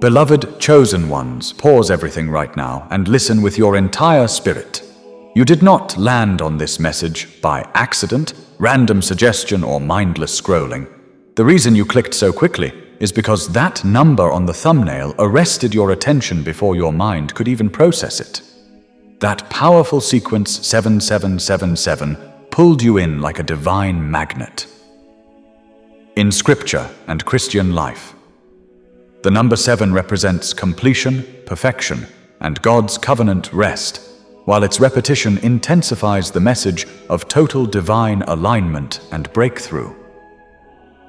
Beloved chosen ones, pause everything right now and listen with your entire spirit. You did not land on this message by accident, random suggestion, or mindless scrolling. The reason you clicked so quickly is because that number on the thumbnail arrested your attention before your mind could even process it. That powerful sequence 7777 pulled you in like a divine magnet. In Scripture and Christian life, the number 7 represents completion, perfection, and God's covenant rest, while its repetition intensifies the message of total divine alignment and breakthrough.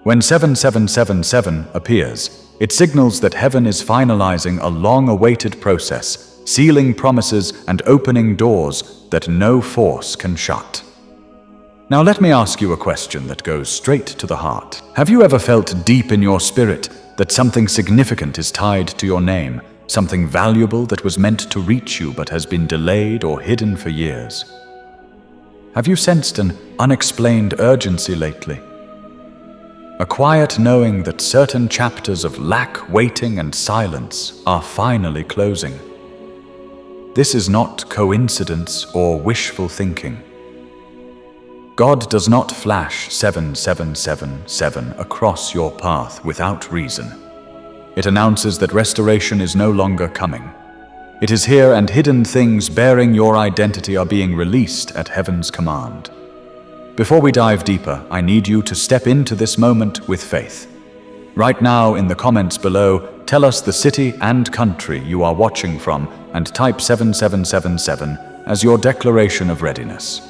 When 7777 appears, it signals that heaven is finalizing a long-awaited process, sealing promises and opening doors that no force can shut. Now let me ask you a question that goes straight to the heart. Have you ever felt deep in your spirit that something significant is tied to your name, something valuable that was meant to reach you but has been delayed or hidden for years? Have you sensed an unexplained urgency lately? A quiet knowing that certain chapters of lack, waiting, and silence are finally closing. This is not coincidence or wishful thinking. God does not flash 7777 across your path without reason. It announces that restoration is no longer coming. It is here, and hidden things bearing your identity are being released at heaven's command. Before we dive deeper, I need you to step into this moment with faith. Right now, in the comments below, tell us the city and country you are watching from and type 7777 as your declaration of readiness.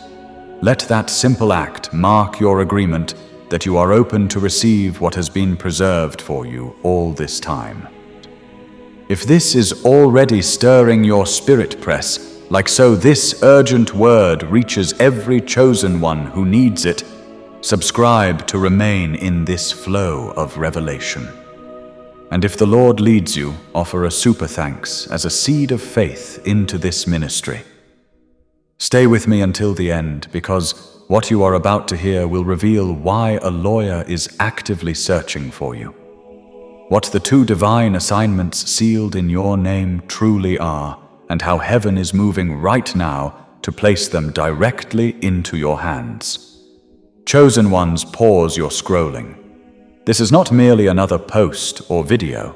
Let that simple act mark your agreement that you are open to receive what has been preserved for you all this time. If this is already stirring your spirit, press like so this urgent word reaches every chosen one who needs it. Subscribe to remain in this flow of revelation. And if the Lord leads you, offer a super thanks as a seed of faith into this ministry. Stay with me until the end, because what you are about to hear will reveal why a lawyer is actively searching for you. What the 2 divine assignments sealed in your name truly are, and how heaven is moving right now to place them directly into your hands. Chosen ones, pause your scrolling. This is not merely another post or video.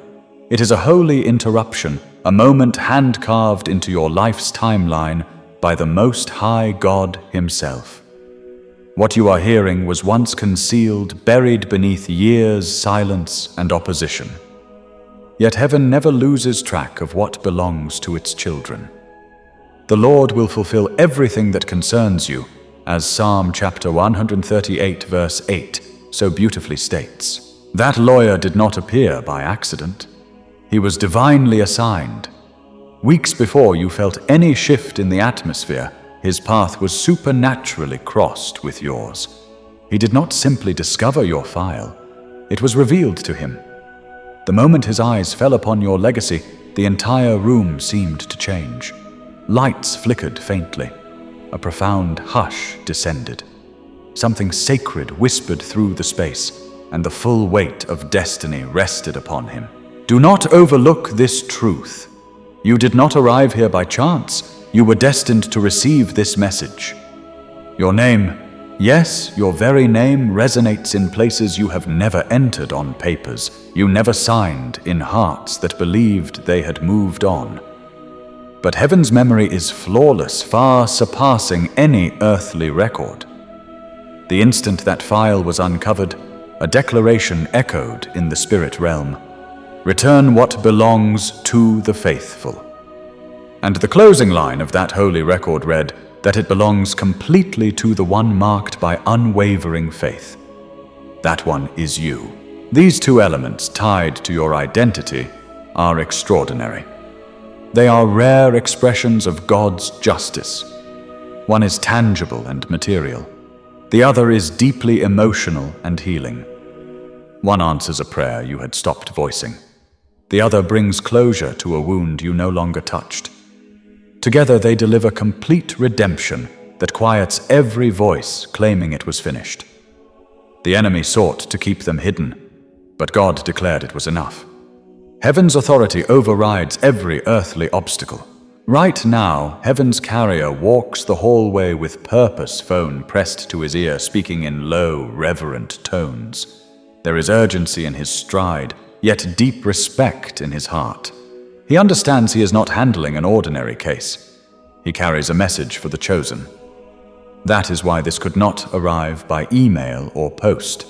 It is a holy interruption, a moment hand-carved into your life's timeline by the Most High God Himself. What you are hearing was once concealed, buried beneath years, silence, and opposition. Yet heaven never loses track of what belongs to its children. The Lord will fulfill everything that concerns you, as Psalm chapter 138 verse 8 so beautifully states. That lawyer did not appear by accident. He was divinely assigned. Weeks before you felt any shift in the atmosphere, his path was supernaturally crossed with yours. He did not simply discover your file. It was revealed to him. The moment his eyes fell upon your legacy, the entire room seemed to change. Lights flickered faintly. A profound hush descended. Something sacred whispered through the space, and the full weight of destiny rested upon him. Do not overlook this truth. You did not arrive here by chance. You were destined to receive this message. Your name, yes, your very name resonates in places you have never entered on papers. You never signed in hearts that believed they had moved on. But heaven's memory is flawless, far surpassing any earthly record. The instant that file was uncovered, a declaration echoed in the spirit realm. Return what belongs to the faithful. And the closing line of that holy record read that it belongs completely to the one marked by unwavering faith. That one is you. These 2 elements tied to your identity are extraordinary. They are rare expressions of God's justice. One is tangible and material. The other is deeply emotional and healing. One answers a prayer you had stopped voicing. The other brings closure to a wound you no longer touched. Together they deliver complete redemption that quiets every voice claiming it was finished. The enemy sought to keep them hidden, but God declared it was enough. Heaven's authority overrides every earthly obstacle. Right now, Heaven's carrier walks the hallway with purpose, phone pressed to his ear, speaking in low, reverent tones. There is urgency in his stride, yet deep respect in his heart. He understands he is not handling an ordinary case. He carries a message for the chosen. That is why this could not arrive by email or post.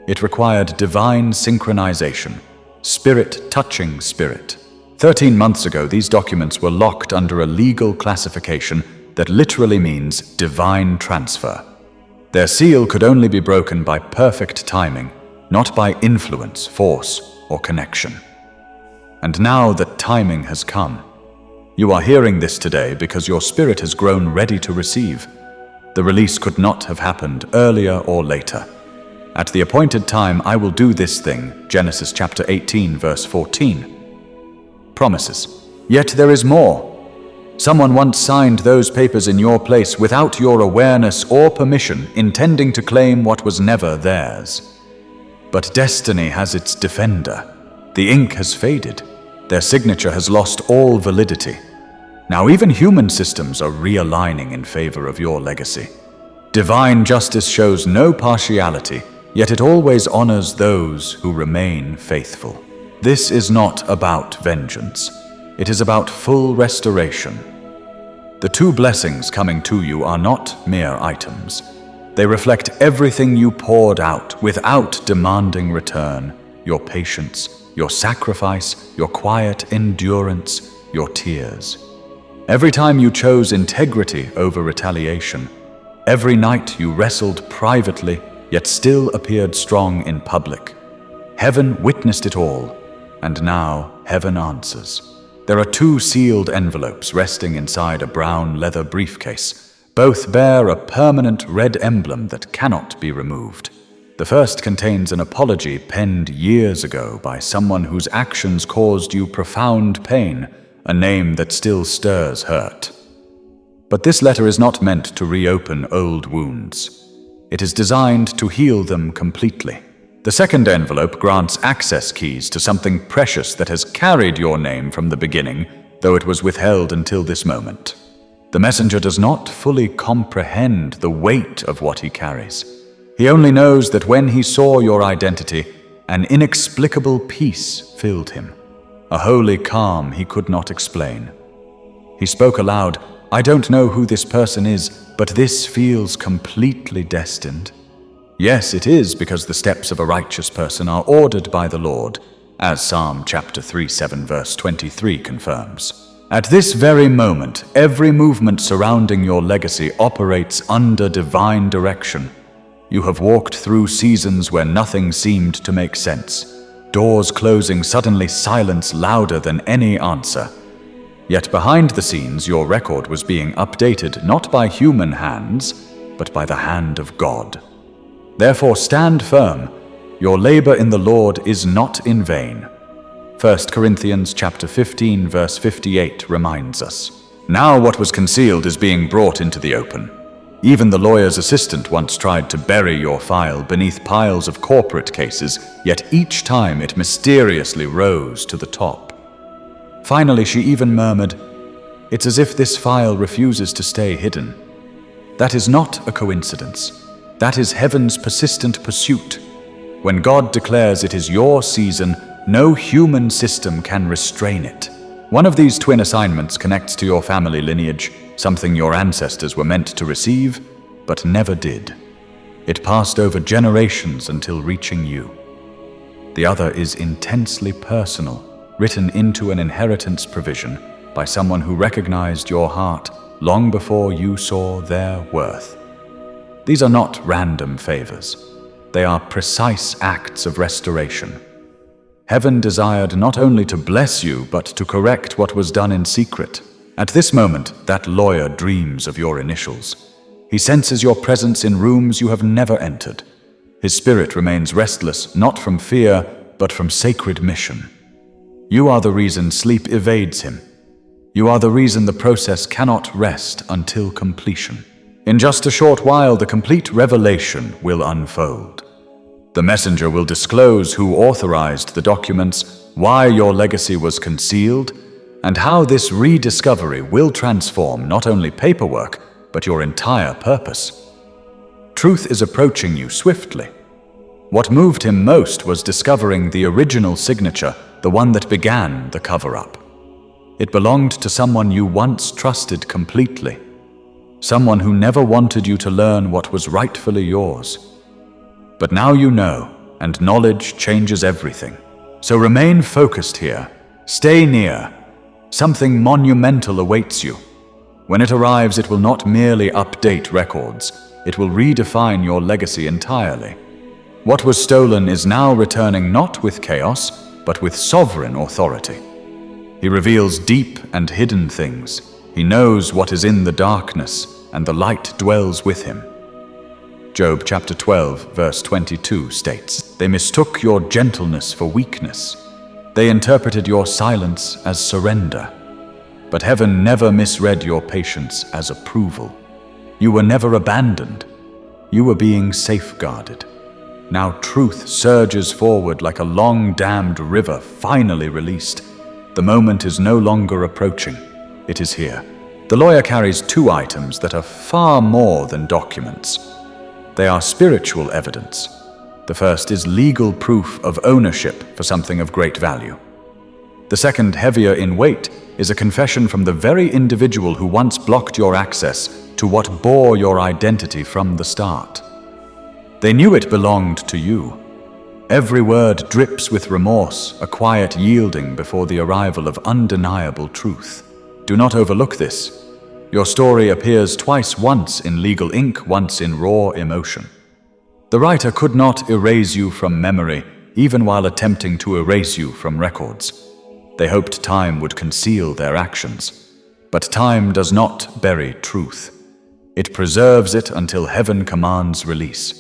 It required divine synchronization, spirit touching spirit. 13 months ago, these documents were locked under a legal classification that literally means divine transfer. Their seal could only be broken by perfect timing, not by influence, force, or connection. And now that timing has come. You are hearing this today because your spirit has grown ready to receive. The release could not have happened earlier or later. At the appointed time, I will do this thing, Genesis chapter 18, verse 14. Promises. Yet there is more. Someone once signed those papers in your place without your awareness or permission, intending to claim what was never theirs. But destiny has its defender. The ink has faded. Their signature has lost all validity. Now even human systems are realigning in favor of your legacy. Divine justice shows no partiality, yet it always honors those who remain faithful. This is not about vengeance. It is about full restoration. The two blessings coming to you are not mere items. They reflect everything you poured out without demanding return: your patience, your sacrifice, your quiet endurance, your tears. Every time you chose integrity over retaliation, every night you wrestled privately yet still appeared strong in public. Heaven witnessed it all, and now heaven answers. There are two sealed envelopes resting inside a brown leather briefcase. Both bear a permanent red emblem that cannot be removed. The first contains an apology penned years ago by someone whose actions caused you profound pain, a name that still stirs hurt. But this letter is not meant to reopen old wounds. It is designed to heal them completely. The second envelope grants access keys to something precious that has carried your name from the beginning, though it was withheld until this moment. The messenger does not fully comprehend the weight of what he carries. He only knows that when he saw your identity, an inexplicable peace filled him, a holy calm he could not explain. He spoke aloud, "I don't know who this person is, but this feels completely destined." Yes, it is, because the steps of a righteous person are ordered by the Lord, as Psalm chapter 37 verse 23 confirms. At this very moment, every movement surrounding your legacy operates under divine direction. You have walked through seasons where nothing seemed to make sense. Doors closing, suddenly silence louder than any answer. Yet behind the scenes, your record was being updated not by human hands, but by the hand of God. Therefore stand firm. Your labor in the Lord is not in vain. 1 Corinthians chapter 15 verse 58 reminds us. Now what was concealed is being brought into the open. Even the lawyer's assistant once tried to bury your file beneath piles of corporate cases, yet each time it mysteriously rose to the top. Finally, she even murmured, "It's as if this file refuses to stay hidden." That is not a coincidence. That is heaven's persistent pursuit. When God declares it is your season, no human system can restrain it. One of these twin assignments connects to your family lineage, something your ancestors were meant to receive, but never did. It passed over generations until reaching you. The other is intensely personal, written into an inheritance provision by someone who recognized your heart long before you saw their worth. These are not random favors. They are precise acts of restoration. Heaven desired not only to bless you, but to correct what was done in secret. At this moment, that lawyer dreams of your initials. He senses your presence in rooms you have never entered. His spirit remains restless, not from fear, but from sacred mission. You are the reason sleep evades him. You are the reason the process cannot rest until completion. In just a short while, the complete revelation will unfold. The messenger will disclose who authorized the documents, why your legacy was concealed, and how this rediscovery will transform not only paperwork, but your entire purpose. Truth is approaching you swiftly. What moved him most was discovering the original signature, the one that began the cover-up. It belonged to someone you once trusted completely, someone who never wanted you to learn what was rightfully yours. But now you know, and knowledge changes everything. So remain focused here. Stay near. Something monumental awaits you. When it arrives, it will not merely update records. It will redefine your legacy entirely. What was stolen is now returning not with chaos, but with sovereign authority. He reveals deep and hidden things. He knows what is in the darkness, and the light dwells with him. Job chapter 12, verse 22 states, "They mistook your gentleness for weakness. They interpreted your silence as surrender. But heaven never misread your patience as approval. You were never abandoned. You were being safeguarded. Now truth surges forward like a long-dammed river finally released. The moment is no longer approaching. It is here." The lawyer carries two items that are far more than documents. They are spiritual evidence. The first is legal proof of ownership for something of great value. The second, heavier in weight, is a confession from the very individual who once blocked your access to what bore your identity from the start. They knew it belonged to you. Every word drips with remorse, a quiet yielding before the arrival of undeniable truth. Do not overlook this. Your story appears twice, once in legal ink, once in raw emotion. The writer could not erase you from memory, even while attempting to erase you from records. They hoped time would conceal their actions. But time does not bury truth. It preserves it until heaven commands release.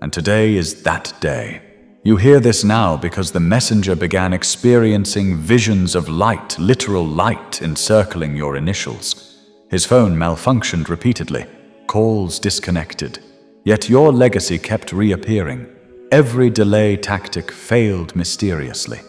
And today is that day. You hear this now because the messenger began experiencing visions of light, literal light encircling your initials. His phone malfunctioned repeatedly, calls disconnected. Yet your legacy kept reappearing. Every delay tactic failed mysteriously.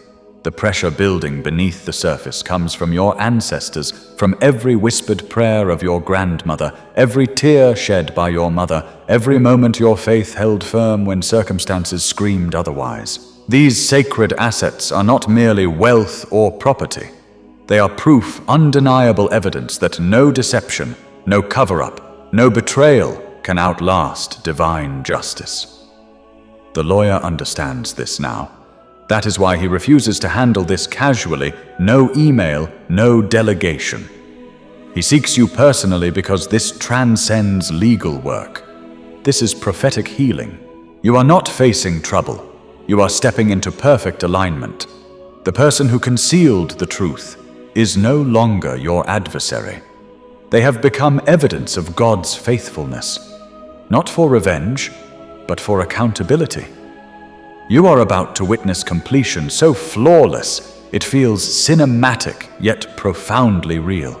The pressure building beneath the surface comes from your ancestors, from every whispered prayer of your grandmother, every tear shed by your mother, every moment your faith held firm when circumstances screamed otherwise. These sacred assets are not merely wealth or property. They are proof, undeniable evidence that no deception, no cover-up, no betrayal can outlast divine justice. The lawyer understands this now. That is why he refuses to handle this casually, no email, no delegation. He seeks you personally because this transcends legal work. This is prophetic healing. You are not facing trouble. You are stepping into perfect alignment. The person who concealed the truth is no longer your adversary. They have become evidence of God's faithfulness, not for revenge, but for accountability. You are about to witness completion so flawless, it feels cinematic yet profoundly real.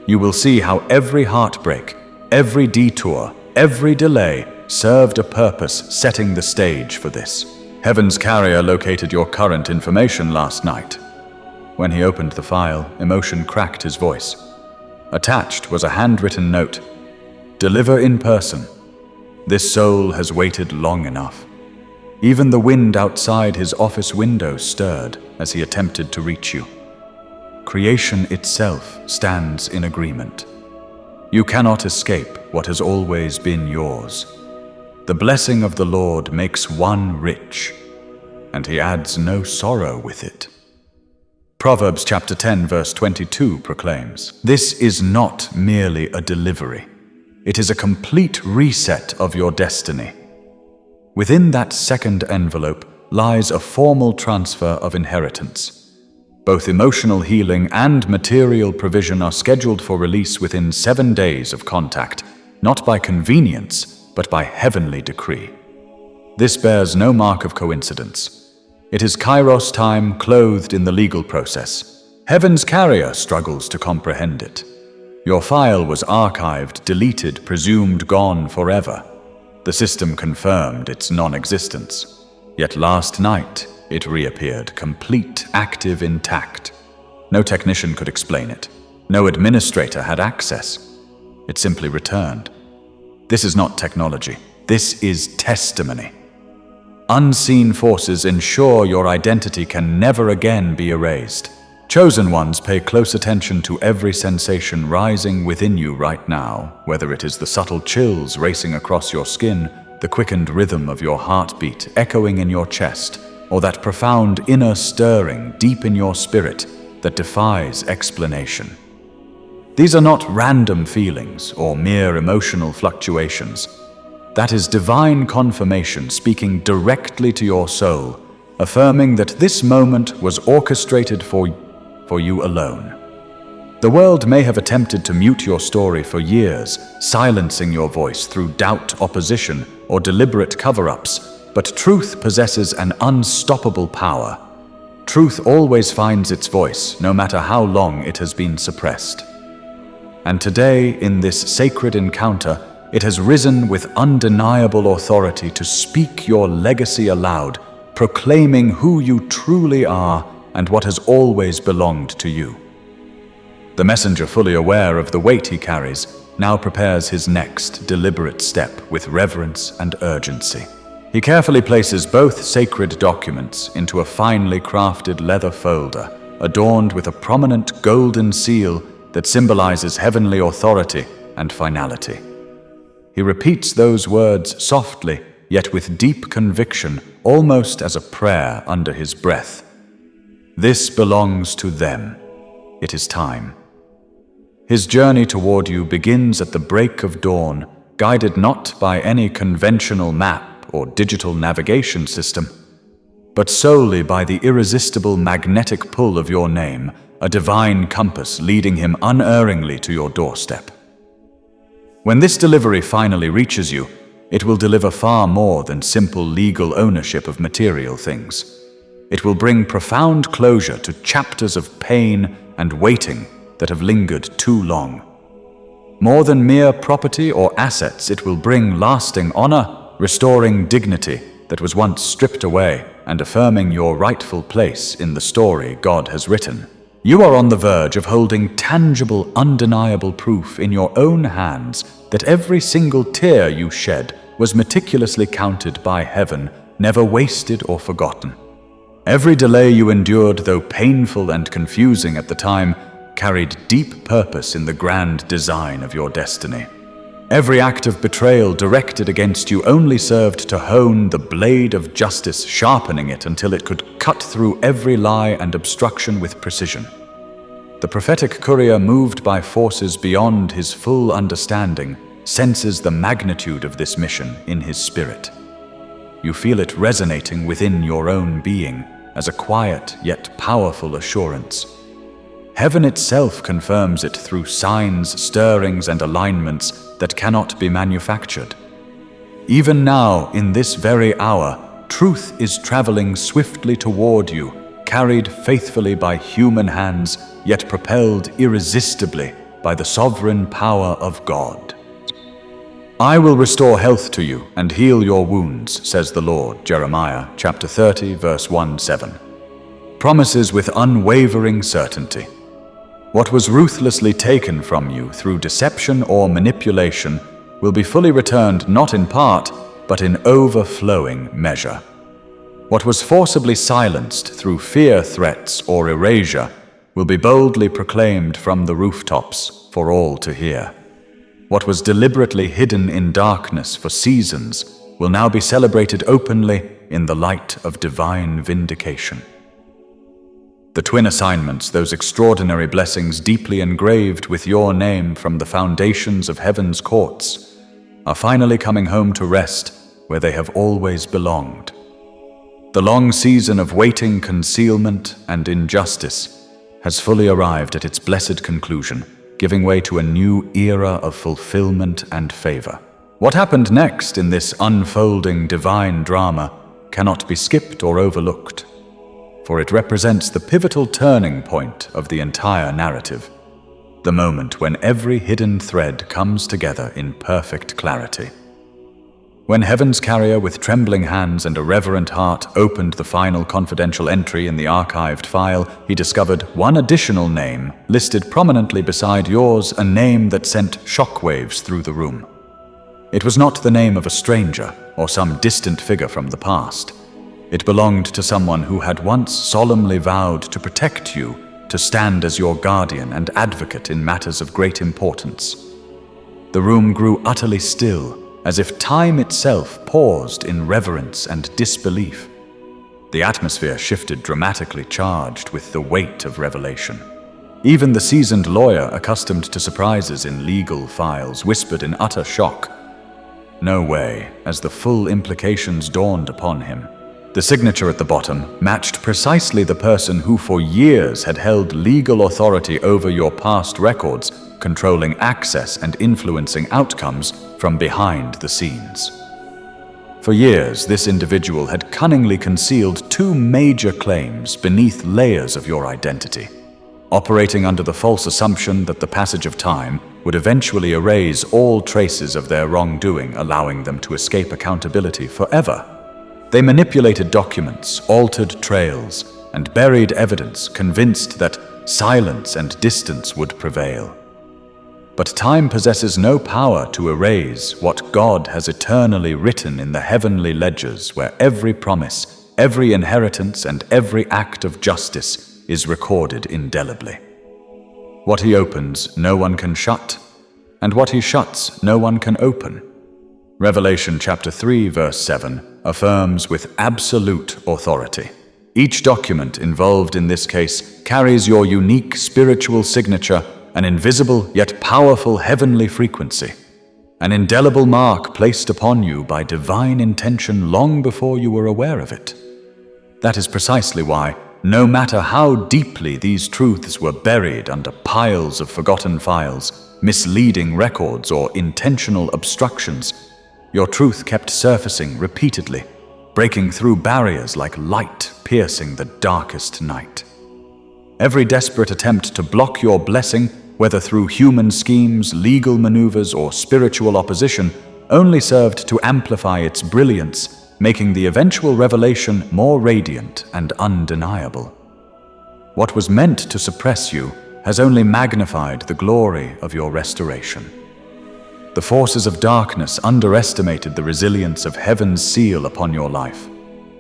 You will see how every heartbreak, every detour, every delay served a purpose, setting the stage for this. Heaven's carrier located your current information last night. When he opened the file, emotion cracked his voice. Attached was a handwritten note. "Deliver in person. This soul has waited long enough." Even the wind outside his office window stirred as he attempted to reach you. Creation itself stands in agreement. You cannot escape what has always been yours. The blessing of the Lord makes one rich, and he adds no sorrow with it. Proverbs chapter 10 verse 22 proclaims, "This is not merely a delivery. It is a complete reset of your destiny." Within that second envelope lies a formal transfer of inheritance. Both emotional healing and material provision are scheduled for release within 7 days of contact, not by convenience, but by heavenly decree. This bears no mark of coincidence. It is Kairos time clothed in the legal process. Heaven's carrier struggles to comprehend it. Your file was archived, deleted, presumed gone forever. The system confirmed its non-existence. Yet last night, it reappeared, complete, active, intact. No technician could explain it. No administrator had access. It simply returned. This is not technology. This is testimony. Unseen forces ensure your identity can never again be erased. Chosen ones pay close attention to every sensation rising within you right now, whether it is the subtle chills racing across your skin, the quickened rhythm of your heartbeat echoing in your chest, or that profound inner stirring deep in your spirit that defies explanation. These are not random feelings or mere emotional fluctuations. That is divine confirmation speaking directly to your soul, affirming that this moment was orchestrated for you alone. The world may have attempted to mute your story for years, silencing your voice through doubt, opposition, or deliberate cover-ups, but truth possesses an unstoppable power. Truth always finds its voice, no matter how long it has been suppressed. And today, in this sacred encounter, it has risen with undeniable authority to speak your legacy aloud, proclaiming who you truly are and what has always belonged to you. The messenger, fully aware of the weight he carries, now prepares his next deliberate step with reverence and urgency. He carefully places both sacred documents into a finely crafted leather folder, adorned with a prominent golden seal that symbolizes heavenly authority and finality. He repeats those words softly, yet with deep conviction, almost as a prayer under his breath. This belongs to them. It is time. His journey toward you begins at the break of dawn, guided not by any conventional map or digital navigation system, but solely by the irresistible magnetic pull of your name, a divine compass leading him unerringly to your doorstep. When this delivery finally reaches you, it will deliver far more than simple legal ownership of material things. It will bring profound closure to chapters of pain and waiting that have lingered too long. More than mere property or assets, it will bring lasting honor, restoring dignity that was once stripped away and affirming your rightful place in the story God has written. You are on the verge of holding tangible, undeniable proof in your own hands that every single tear you shed was meticulously counted by heaven, never wasted or forgotten. Every delay you endured, though painful and confusing at the time, carried deep purpose in the grand design of your destiny. Every act of betrayal directed against you only served to hone the blade of justice, sharpening it until it could cut through every lie and obstruction with precision. The prophetic courier, moved by forces beyond his full understanding, senses the magnitude of this mission in his spirit. You feel it resonating within your own being as a quiet yet powerful assurance. Heaven itself confirms it through signs, stirrings, and alignments that cannot be manufactured. Even now, in this very hour, truth is traveling swiftly toward you, carried faithfully by human hands, yet propelled irresistibly by the sovereign power of God. I will restore health to you and heal your wounds, says the Lord, Jeremiah chapter 30, verse 1-7. Promises with unwavering certainty. What was ruthlessly taken from you through deception or manipulation will be fully returned not in part, but in overflowing measure. What was forcibly silenced through fear, threats, or erasure will be boldly proclaimed from the rooftops for all to hear. What was deliberately hidden in darkness for seasons will now be celebrated openly in the light of divine vindication. The twin assignments, those extraordinary blessings deeply engraved with your name from the foundations of heaven's courts, are finally coming home to rest where they have always belonged. The long season of waiting, concealment, and injustice has fully arrived at its blessed conclusion, giving way to a new era of fulfillment and favor. What happened next in this unfolding divine drama cannot be skipped or overlooked, for it represents the pivotal turning point of the entire narrative, the moment when every hidden thread comes together in perfect clarity. When Heaven's carrier, with trembling hands and a reverent heart, opened the final confidential entry in the archived file, he discovered one additional name listed prominently beside yours, a name that sent shockwaves through the room. It was not the name of a stranger or some distant figure from the past. It belonged to someone who had once solemnly vowed to protect you, to stand as your guardian and advocate in matters of great importance. The room grew utterly still, as if time itself paused in reverence and disbelief. The atmosphere shifted, dramatically charged with the weight of revelation. Even the seasoned lawyer, accustomed to surprises in legal files, whispered in utter shock. No way, as the full implications dawned upon him. The signature at the bottom matched precisely the person who for years had held legal authority over your past records, controlling access and influencing outcomes from behind the scenes. For years, this individual had cunningly concealed two major claims beneath layers of your identity, operating under the false assumption that the passage of time would eventually erase all traces of their wrongdoing, allowing them to escape accountability forever. They manipulated documents, altered trails, and buried evidence, convinced that silence and distance would prevail. But time possesses no power to erase what God has eternally written in the heavenly ledgers, where every promise, every inheritance, and every act of justice is recorded indelibly. What he opens, no one can shut, and what he shuts, no one can open. Revelation chapter 3, verse 7 affirms with absolute authority. Each document involved in this case carries your unique spiritual signature, an invisible yet powerful heavenly frequency, an indelible mark placed upon you by divine intention long before you were aware of it. That is precisely why, no matter how deeply these truths were buried under piles of forgotten files, misleading records, or intentional obstructions, your truth kept surfacing repeatedly, breaking through barriers like light piercing the darkest night. Every desperate attempt to block your blessing, whether through human schemes, legal maneuvers, or spiritual opposition, only served to amplify its brilliance, making the eventual revelation more radiant and undeniable. What was meant to suppress you has only magnified the glory of your restoration. The forces of darkness underestimated the resilience of heaven's seal upon your life,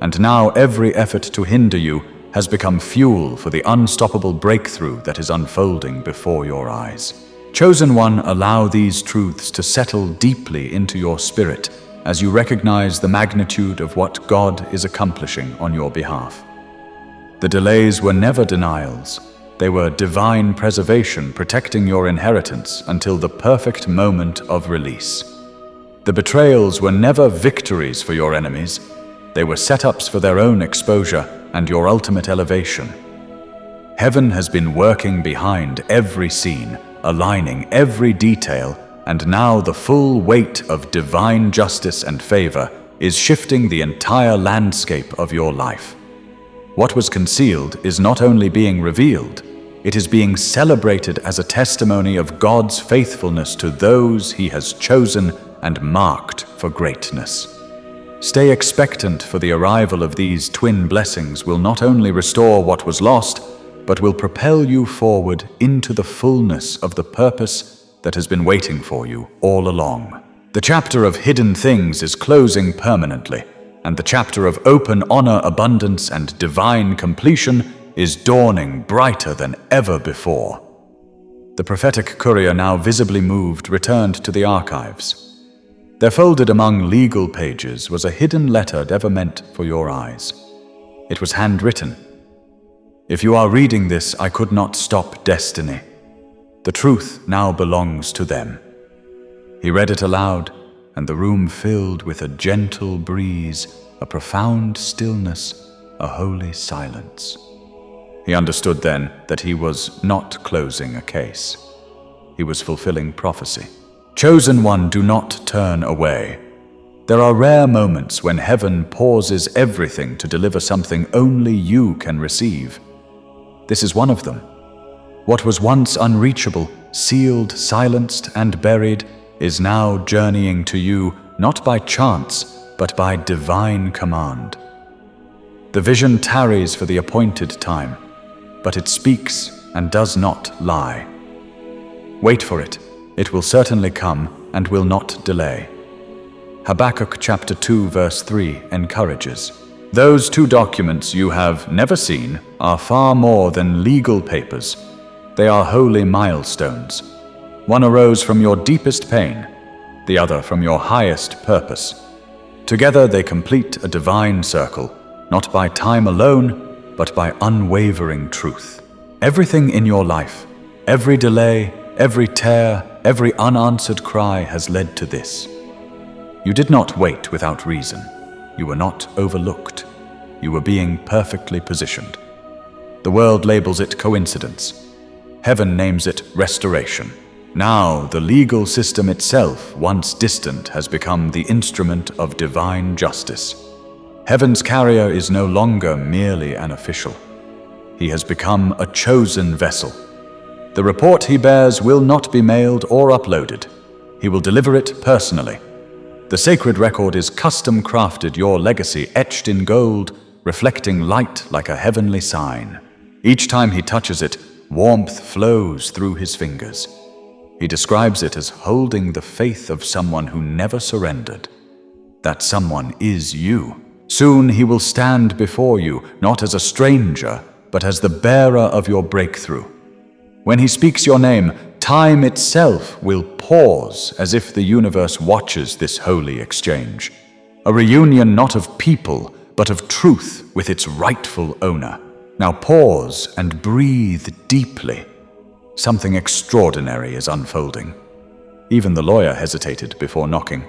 and now every effort to hinder you has become fuel for the unstoppable breakthrough that is unfolding before your eyes. Chosen One, allow these truths to settle deeply into your spirit as you recognize the magnitude of what God is accomplishing on your behalf. The delays were never denials. They were divine preservation, protecting your inheritance until the perfect moment of release. The betrayals were never victories for your enemies. They were setups for their own exposure and your ultimate elevation. Heaven has been working behind every scene, aligning every detail, and now the full weight of divine justice and favor is shifting the entire landscape of your life. What was concealed is not only being revealed, it is being celebrated as a testimony of God's faithfulness to those He has chosen and marked for greatness. Stay expectant, for the arrival of these twin blessings will not only restore what was lost, but will propel you forward into the fullness of the purpose that has been waiting for you all along. The chapter of hidden things is closing permanently, and the chapter of open honor, abundance, and divine completion is dawning brighter than ever before. The prophetic courier, now visibly moved, returned to the archives. There, folded among legal pages, was a hidden letter never meant for your eyes. It was handwritten. If you are reading this, I could not stop destiny. The truth now belongs to them. He read it aloud, and the room filled with a gentle breeze, a profound stillness, a holy silence. He understood then that he was not closing a case. He was fulfilling prophecy. Chosen One, do not turn away. There are rare moments when heaven pauses everything to deliver something only you can receive. This is one of them. What was once unreachable, sealed, silenced, and buried, is now journeying to you, not by chance, but by divine command. The vision tarries for the appointed time, but it speaks and does not lie. Wait for it. It will certainly come and will not delay. Habakkuk chapter 2 verse 3 encourages, "Those two documents you have never seen are far more than legal papers. They are holy milestones. One arose from your deepest pain, the other from your highest purpose. Together they complete a divine circle, not by time alone, but by unwavering truth. Everything in your life, every delay, every tear, every unanswered cry has led to this. You did not wait without reason. You were not overlooked. You were being perfectly positioned. The world labels it coincidence. Heaven names it restoration. Now, the legal system itself, once distant, has become the instrument of divine justice. Heaven's carrier is no longer merely an official. He has become a chosen vessel. The report he bears will not be mailed or uploaded. He will deliver it personally. The sacred record is custom crafted, your legacy etched in gold, reflecting light like a heavenly sign. Each time he touches it, warmth flows through his fingers. He describes it as holding the faith of someone who never surrendered. That someone is you. Soon he will stand before you, not as a stranger, but as the bearer of your breakthrough. When he speaks your name, time itself will pause as if the universe watches this holy exchange. A reunion not of people, but of truth with its rightful owner. Now pause and breathe deeply. Something extraordinary is unfolding. Even the lawyer hesitated before knocking.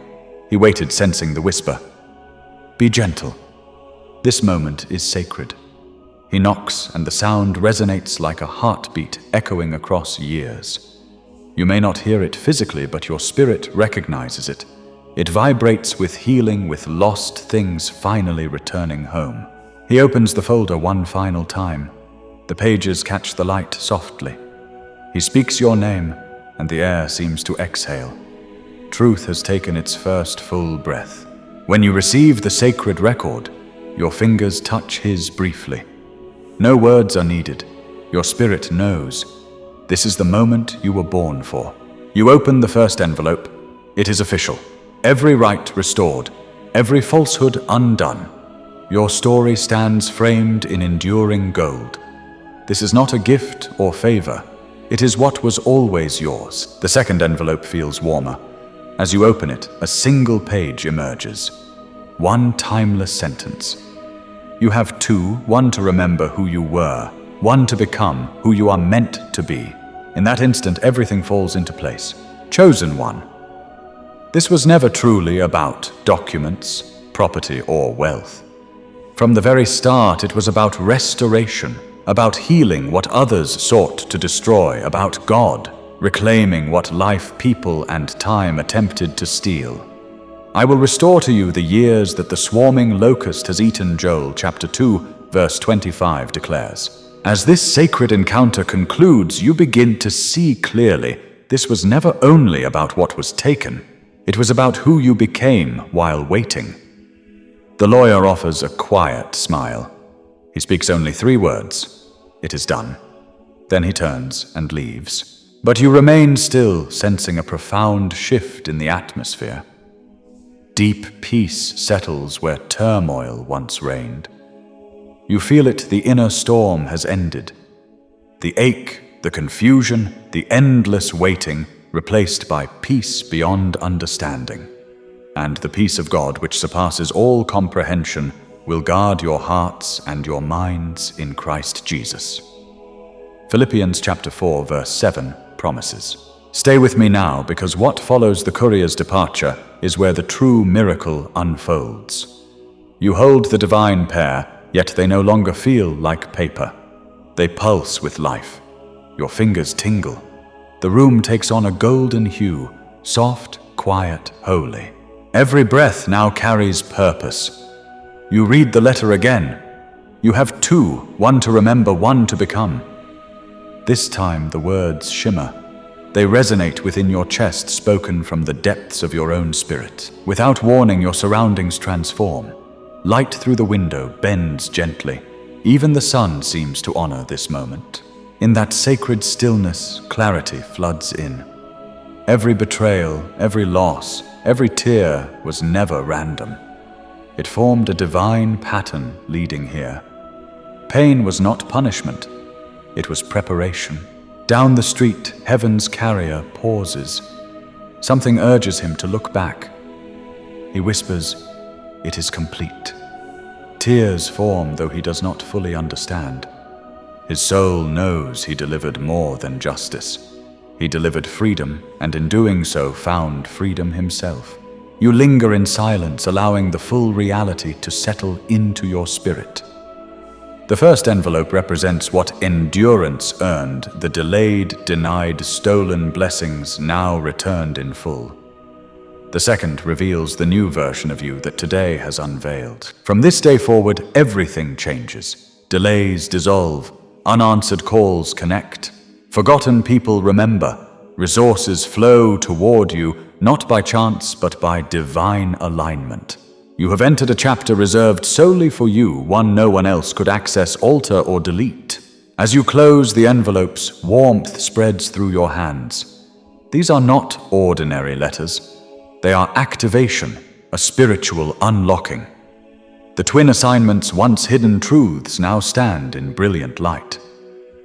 He waited, sensing the whisper. Be gentle. This moment is sacred. He knocks, and the sound resonates like a heartbeat echoing across years. You may not hear it physically, but your spirit recognizes it. It vibrates with healing, with lost things finally returning home. He opens the folder one final time. The pages catch the light softly. He speaks your name, and the air seems to exhale. Truth has taken its first full breath. When you receive the sacred record, your fingers touch his briefly. No words are needed. Your spirit knows. This is the moment you were born for. You open the first envelope. It is official. Every right restored. Every falsehood undone. Your story stands framed in enduring gold. This is not a gift or favor. It is what was always yours. The second envelope feels warmer. As you open it, a single page emerges. One timeless sentence. You have two, one to remember who you were, one to become who you are meant to be. In that instant, everything falls into place. Chosen one. This was never truly about documents, property, or wealth. From the very start, it was about restoration, about healing what others sought to destroy, about God, reclaiming what life, people, and time attempted to steal. I will restore to you the years that the swarming locust has eaten, Joel chapter 2, verse 25 declares. As this sacred encounter concludes, you begin to see clearly this was never only about what was taken. It was about who you became while waiting. The lawyer offers a quiet smile. He speaks only 3 words. It is done. Then he turns and leaves. But you remain still, sensing a profound shift in the atmosphere. Deep peace settles where turmoil once reigned. You feel it, the inner storm has ended. The ache, the confusion, the endless waiting, replaced by peace beyond understanding. And the peace of God, which surpasses all comprehension, will guard your hearts and your minds in Christ Jesus. Philippians chapter 4, verse 7 promises, Stay with me now, because what follows the courier's departure is where the true miracle unfolds. You hold the divine pair, yet they no longer feel like paper. They pulse with life. Your fingers tingle. The room takes on a golden hue, soft, quiet, holy. Every breath now carries purpose. You read the letter again. You have 2, one to remember, one to become. This time the words shimmer. They resonate within your chest, spoken from the depths of your own spirit. Without warning, your surroundings transform. Light through the window bends gently. Even the sun seems to honor this moment. In that sacred stillness, clarity floods in. Every betrayal, every loss, every tear was never random. It formed a divine pattern leading here. Pain was not punishment. It was preparation. Down the street, heaven's carrier pauses. Something urges him to look back. He whispers, "It is complete." Tears form, though he does not fully understand. His soul knows he delivered more than justice. He delivered freedom, and in doing so found freedom himself. You linger in silence, allowing the full reality to settle into your spirit. The first envelope represents what endurance earned, the delayed, denied, stolen blessings now returned in full. The second reveals the new version of you that today has unveiled. From this day forward, everything changes. Delays dissolve, unanswered calls connect. Forgotten people remember. Resources flow toward you, not by chance, but by divine alignment. You have entered a chapter reserved solely for you, one no one else could access, alter, or delete. As you close the envelopes, warmth spreads through your hands. These are not ordinary letters. They are activation, a spiritual unlocking. The twin assignments, once hidden truths, now stand in brilliant light.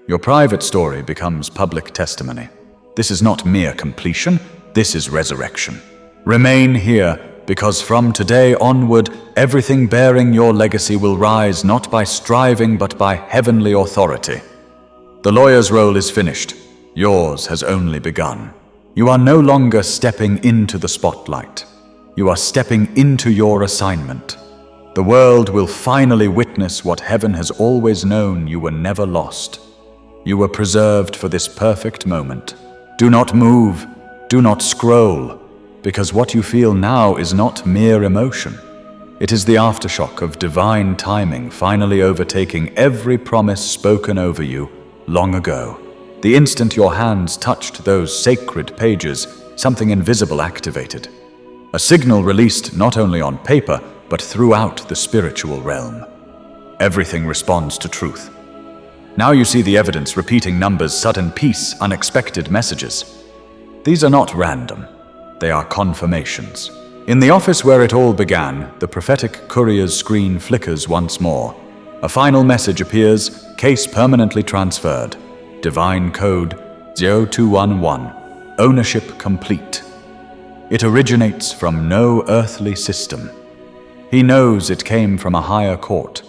Your private story becomes public testimony. This is not mere completion, this is resurrection. Remain here, because from today onward, everything bearing your legacy will rise not by striving but by heavenly authority. The lawyer's role is finished. Yours has only begun. You are no longer stepping into the spotlight. You are stepping into your assignment. The world will finally witness what heaven has always known: you were never lost. You were preserved for this perfect moment. Do not move, do not scroll, because what you feel now is not mere emotion. It is the aftershock of divine timing finally overtaking every promise spoken over you long ago. The instant your hands touched those sacred pages, something invisible activated. A signal released not only on paper, but throughout the spiritual realm. Everything responds to truth. Now you see the evidence: repeating numbers, sudden peace, unexpected messages. These are not random. They are confirmations. In the office where it all began, the prophetic courier's screen flickers once more. A final message appears: case permanently transferred. Divine code 0211. Ownership complete. It originates from no earthly system. He knows it came from a higher court.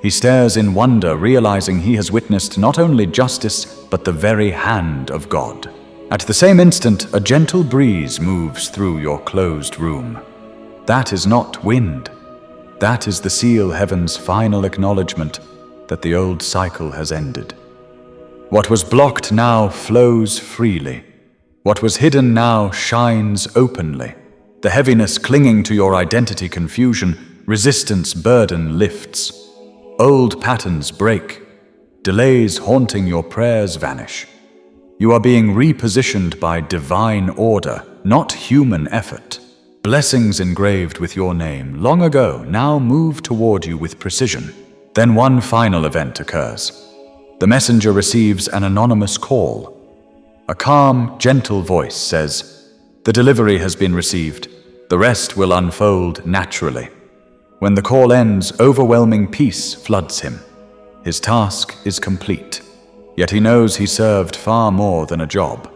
He stares in wonder, realizing he has witnessed not only justice, but the very hand of God. At the same instant, a gentle breeze moves through your closed room. That is not wind. That is the seal, heaven's final acknowledgement that the old cycle has ended. What was blocked now flows freely. What was hidden now shines openly. The heaviness clinging to your identity, confusion, resistance, burden lifts. Old patterns break. Delays haunting your prayers vanish. You are being repositioned by divine order, not human effort. Blessings engraved with your name long ago now move toward you with precision. Then one final event occurs. The messenger receives an anonymous call. A calm, gentle voice says, "The delivery has been received. The rest will unfold naturally." When the call ends, overwhelming peace floods him. His task is complete. Yet he knows he served far more than a job.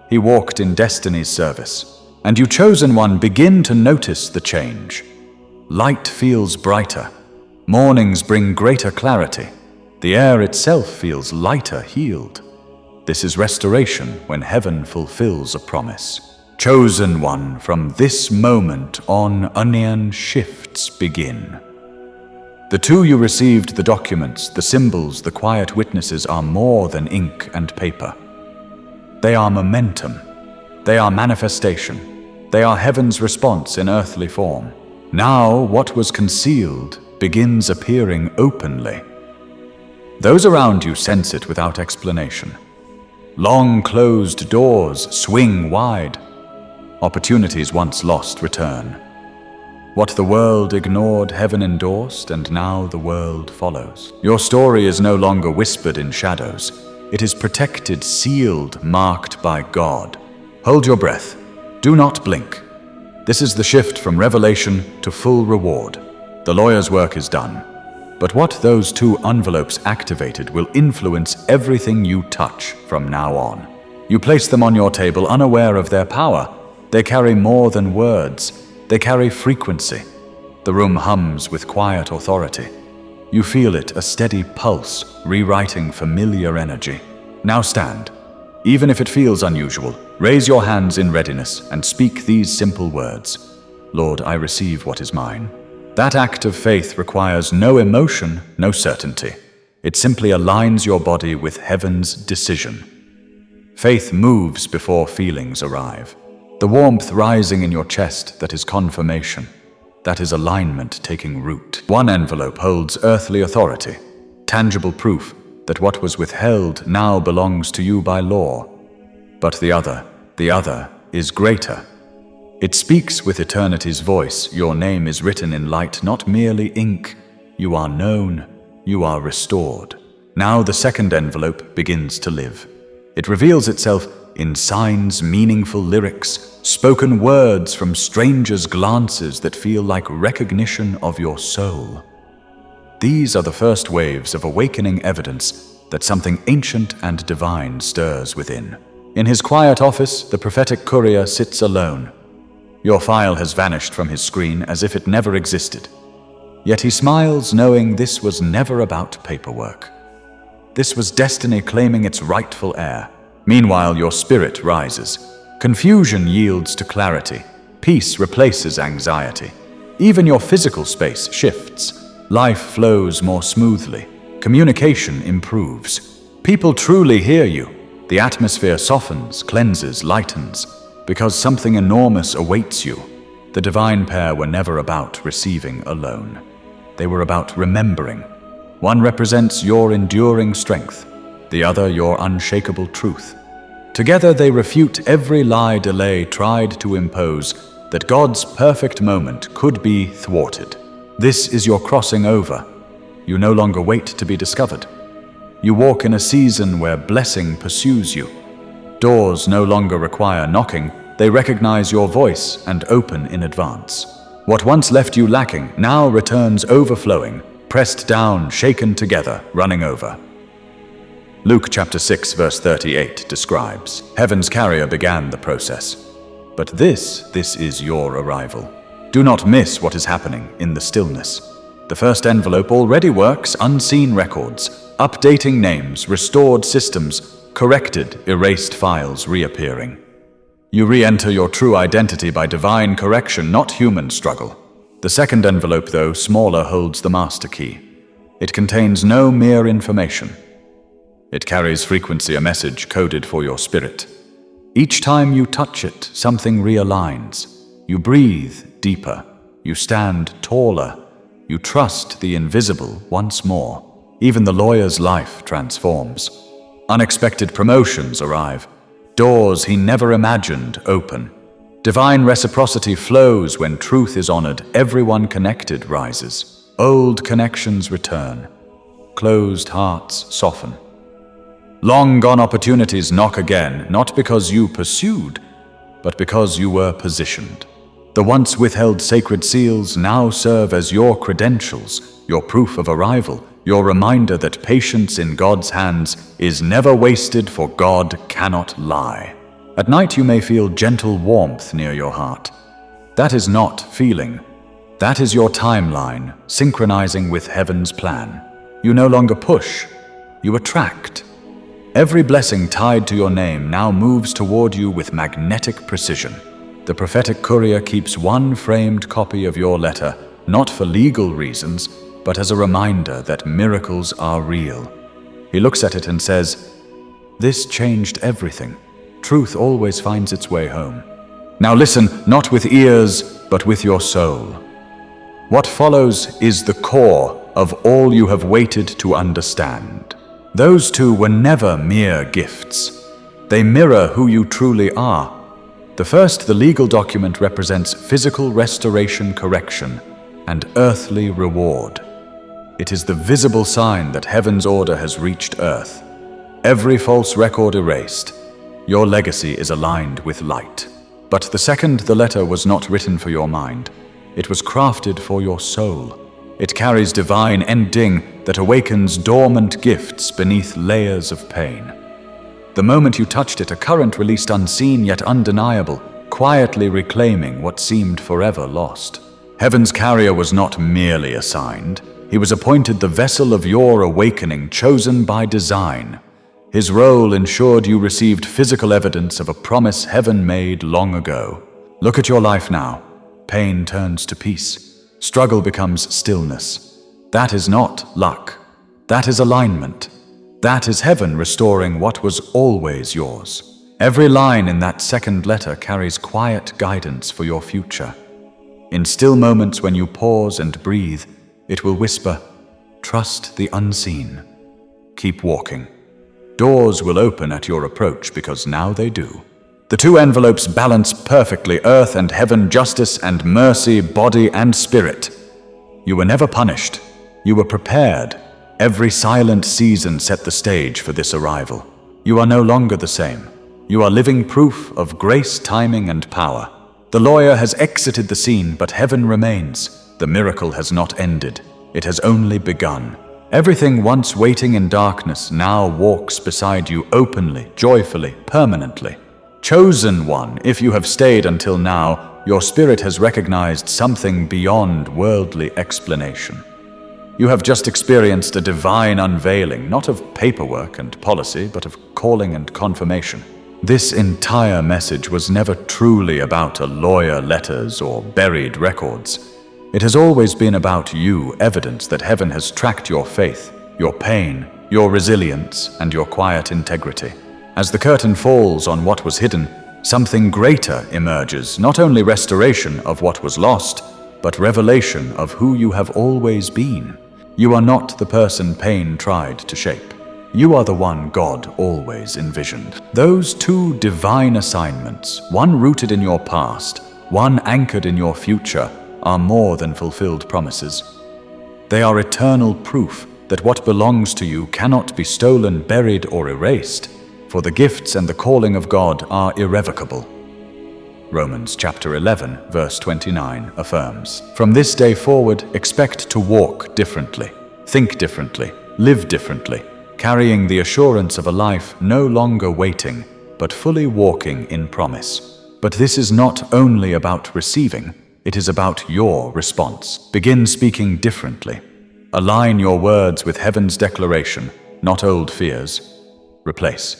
He walked in destiny's service. And you, chosen one, begin to notice the change. Light feels brighter. Mornings bring greater clarity. The air itself feels lighter, healed. This is restoration when heaven fulfills a promise. Chosen one, from this moment on, onion shifts begin. The two you received, the documents, the symbols, the quiet witnesses, are more than ink and paper. They are momentum. They are manifestation. They are heaven's response in earthly form. Now what was concealed begins appearing openly. Those around you sense it without explanation. Long closed doors swing wide. Opportunities once lost return. What the world ignored, heaven endorsed, and now the world follows. Your story is no longer whispered in shadows. It is protected, sealed, marked by God. Hold your breath. Do not blink. This is the shift from revelation to full reward. The lawyer's work is done. But what those two envelopes activated will influence everything you touch from now on. You place them on your table unaware of their power. They carry more than words. They carry frequency. The room hums with quiet authority. You feel it, a steady pulse, rewriting familiar energy. Now stand. Even if it feels unusual, raise your hands in readiness and speak these simple words. Lord, I receive what is mine. That act of faith requires no emotion, no certainty. It simply aligns your body with heaven's decision. Faith moves before feelings arrive. The warmth rising in your chest, that is confirmation. That is alignment taking root. One envelope holds earthly authority, tangible proof that what was withheld now belongs to you by law. But the other is greater. It speaks with eternity's voice. Your name is written in light, not merely ink. You are known. You are restored. Now the second envelope begins to live. It reveals itself in signs, meaningful lyrics, spoken words from strangers' glances that feel like recognition of your soul. These are the first waves of awakening evidence that something ancient and divine stirs within. In his quiet office, the prophetic courier sits alone. Your file has vanished from his screen as if it never existed. Yet he smiles, knowing this was never about paperwork. This was destiny claiming its rightful heir. Meanwhile, your spirit rises. Confusion yields to clarity. Peace replaces anxiety. Even your physical space shifts. Life flows more smoothly. Communication improves. People truly hear you. The atmosphere softens, cleanses, lightens. Because something enormous awaits you. The divine pair were never about receiving alone. They were about remembering. One represents your enduring strength, the other your unshakable truth. Together they refute every lie delay tried to impose, that God's perfect moment could be thwarted. This is your crossing over. You no longer wait to be discovered. You walk in a season where blessing pursues you. Doors no longer require knocking, they recognize your voice and open in advance. What once left you lacking now returns overflowing, pressed down, shaken together, running over. Luke chapter 6 verse 38 describes, Heaven's carrier began the process. But this is your arrival. Do not miss what is happening in the stillness. The first envelope already works, unseen records, updating names, restored systems, corrected, erased files reappearing. You re-enter your true identity by divine correction, not human struggle. The second envelope, though smaller, holds the master key. It contains no mere information. It carries frequency, a message coded for your spirit. Each time you touch it, something realigns. You breathe deeper. You stand taller. You trust the invisible once more. Even the lawyer's life transforms. Unexpected promotions arrive. Doors he never imagined open. Divine reciprocity flows when truth is honored. Everyone connected rises. Old connections return. Closed hearts soften. Long gone opportunities knock again, not because you pursued, but because you were positioned. The once withheld sacred seals now serve as your credentials, your proof of arrival, your reminder that patience in God's hands is never wasted, for God cannot lie. At night you may feel gentle warmth near your heart. That is not feeling. That is your timeline, synchronizing with heaven's plan. You no longer push, you attract. Every blessing tied to your name now moves toward you with magnetic precision. The prophetic courier keeps one framed copy of your letter, not for legal reasons, but as a reminder that miracles are real. He looks at it and says, "This changed everything. Truth always finds its way home. Now listen, not with ears, but with your soul. What follows is the core of all you have waited to understand. Those two were never mere gifts. They mirror who you truly are. The first, the legal document, represents physical restoration, correction, and earthly reward. It is the visible sign that heaven's order has reached earth. Every false record erased. Your legacy is aligned with light. But the second, the letter, was not written for your mind. It was crafted for your soul. It carries divine ending that awakens dormant gifts beneath layers of pain. The moment you touched it, a current released unseen yet undeniable, quietly reclaiming what seemed forever lost. Heaven's carrier was not merely assigned. He was appointed the vessel of your awakening, chosen by design. His role ensured you received physical evidence of a promise heaven made long ago. Look at your life now. Pain turns to peace. Struggle becomes stillness. That is not luck. That is alignment. That is heaven restoring what was always yours. Every line in that second letter carries quiet guidance for your future. In still moments when you pause and breathe, it will whisper, "Trust the unseen. Keep walking." Doors will open at your approach because now they do. The two envelopes balance perfectly: earth and heaven, justice and mercy, body and spirit. You were never punished. You were prepared. Every silent season set the stage for this arrival. You are no longer the same. You are living proof of grace, timing, and power. The lawyer has exited the scene, but heaven remains. The miracle has not ended. It has only begun. Everything once waiting in darkness now walks beside you openly, joyfully, permanently. Chosen one, if you have stayed until now, your spirit has recognized something beyond worldly explanation. You have just experienced a divine unveiling, not of paperwork and policy, but of calling and confirmation. This entire message was never truly about a lawyer, letters, or buried records. It has always been about you, evidence that heaven has tracked your faith, your pain, your resilience, and your quiet integrity. As the curtain falls on what was hidden, something greater emerges, not only restoration of what was lost, but revelation of who you have always been. You are not the person pain tried to shape. You are the one God always envisioned. Those two divine assignments, one rooted in your past, one anchored in your future, are more than fulfilled promises. They are eternal proof that what belongs to you cannot be stolen, buried, or erased, for the gifts and the calling of God are irrevocable. Romans chapter 11, verse 29 affirms, "From this day forward, expect to walk differently, think differently, live differently, carrying the assurance of a life no longer waiting, but fully walking in promise." But this is not only about receiving, it is about your response. Begin speaking differently. Align your words with heaven's declaration, not old fears. Replace.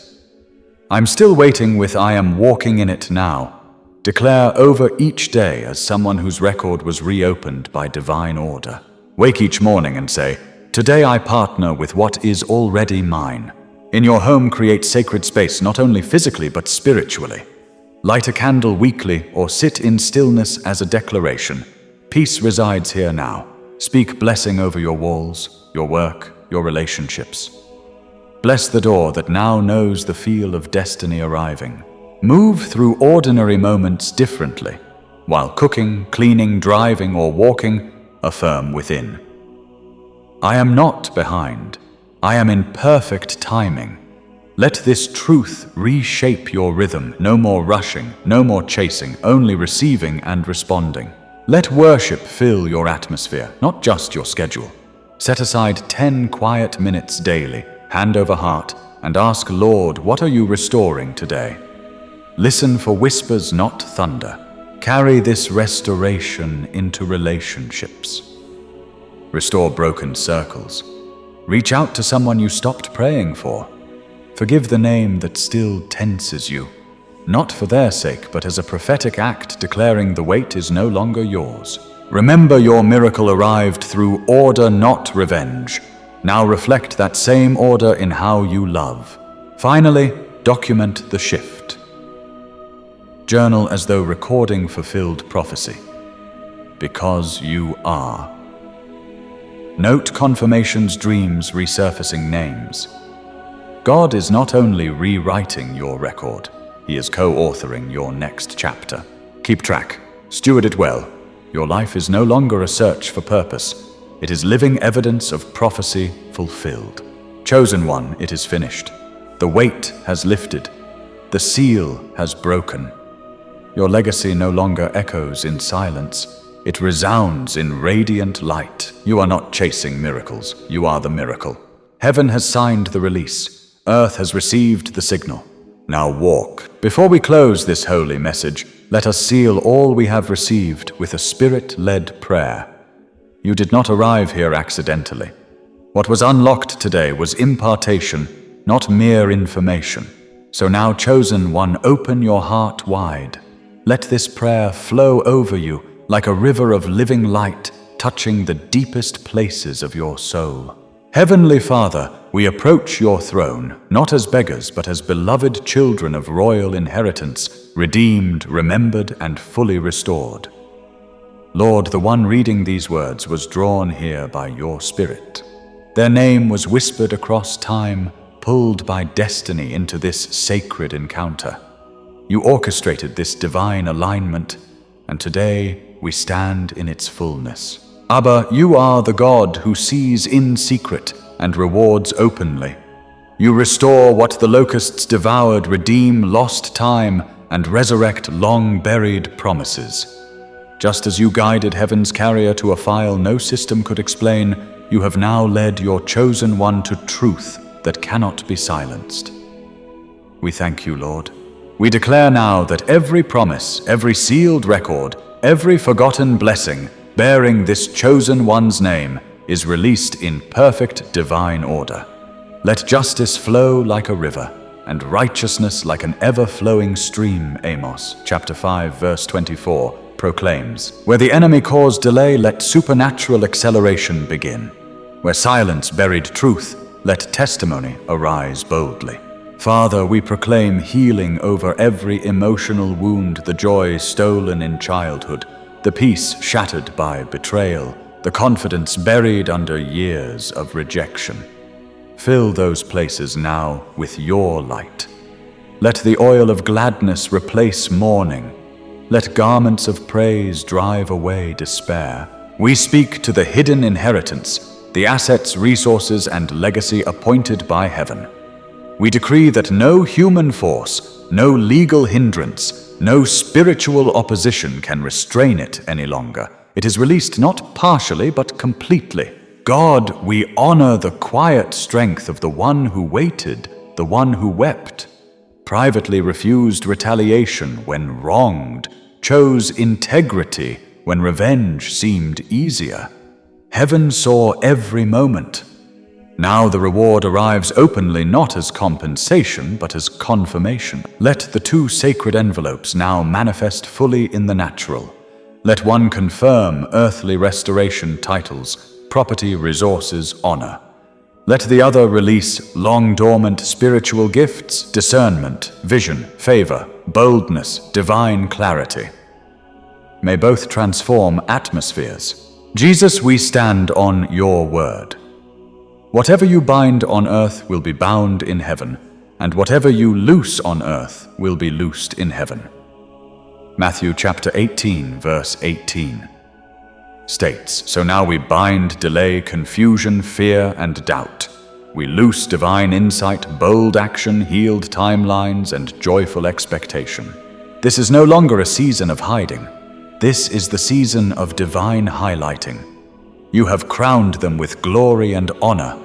"I'm still waiting" with "I am walking in it now." Declare over each day as someone whose record was reopened by divine order. Wake each morning and say, "Today I partner with what is already mine." In your home, create sacred space, not only physically but spiritually. Light a candle weekly or sit in stillness as a declaration. Peace resides here now. Speak blessing over your walls, your work, your relationships. Bless the door that now knows the feel of destiny arriving. Move through ordinary moments differently. While cooking, cleaning, driving, or walking, affirm within, "I am not behind. I am in perfect timing." Let this truth reshape your rhythm. No more rushing, no more chasing, only receiving and responding. Let worship fill your atmosphere, not just your schedule. Set aside 10 quiet minutes daily, hand over heart, and ask, "Lord, what are you restoring today?" Listen for whispers, not thunder. Carry this restoration into relationships. Restore broken circles. Reach out to someone you stopped praying for. Forgive the name that still tenses you, not for their sake, but as a prophetic act declaring the weight is no longer yours. Remember, your miracle arrived through order, not revenge. Now reflect that same order in how you love. Finally, document the shift. Journal as though recording fulfilled prophecy. Because you are. Note confirmations, dreams, resurfacing names. God is not only rewriting your record, He is co-authoring your next chapter. Keep track, steward it well. Your life is no longer a search for purpose. It is living evidence of prophecy fulfilled. Chosen one, it is finished. The weight has lifted. The seal has broken. Your legacy no longer echoes in silence. It resounds in radiant light. You are not chasing miracles. You are the miracle. Heaven has signed the release. Earth has received the signal. Now walk. Before we close this holy message, let us seal all we have received with a Spirit-led prayer. You did not arrive here accidentally. What was unlocked today was impartation, not mere information. So now, chosen one, open your heart wide. Let this prayer flow over you like a river of living light, touching the deepest places of your soul. Heavenly Father, we approach your throne, not as beggars, but as beloved children of royal inheritance, redeemed, remembered, and fully restored. Lord, the one reading these words was drawn here by your Spirit. Their name was whispered across time, pulled by destiny into this sacred encounter. You orchestrated this divine alignment, and today we stand in its fullness. Abba, you are the God who sees in secret and rewards openly. You restore what the locusts devoured, redeem lost time, and resurrect long-buried promises. Just as you guided heaven's carrier to a file no system could explain, you have now led your chosen one to truth that cannot be silenced. We thank you, Lord. We declare now that every promise, every sealed record, every forgotten blessing bearing this chosen one's name is released in perfect divine order. Let justice flow like a river, and righteousness like an ever-flowing stream, Amos, chapter 5, verse 24, proclaims. Where the enemy caused delay, let supernatural acceleration begin. Where silence buried truth, let testimony arise boldly. Father, we proclaim healing over every emotional wound, the joy stolen in childhood, the peace shattered by betrayal, the confidence buried under years of rejection. Fill those places now with your light. Let the oil of gladness replace mourning. Let garments of praise drive away despair. We speak to the hidden inheritance, the assets, resources, and legacy appointed by heaven. We decree that no human force, no legal hindrance, no spiritual opposition can restrain it any longer. It is released not partially, but completely. God, we honor the quiet strength of the one who waited, the one who wept, privately refused retaliation when wronged, chose integrity when revenge seemed easier. Heaven saw every moment. Now the reward arrives openly, not as compensation, but as confirmation. Let the two sacred envelopes now manifest fully in the natural. Let one confirm earthly restoration titles, property, resources, honor. Let the other release long-dormant spiritual gifts, discernment, vision, favor, boldness, divine clarity. May both transform atmospheres. Jesus, we stand on your word. Whatever you bind on earth will be bound in heaven, and whatever you loose on earth will be loosed in heaven. Matthew chapter 18, verse 18 states, so now we bind delay, confusion, fear, and doubt. We loose divine insight, bold action, healed timelines, and joyful expectation. This is no longer a season of hiding. This is the season of divine highlighting. You have crowned them with glory and honor.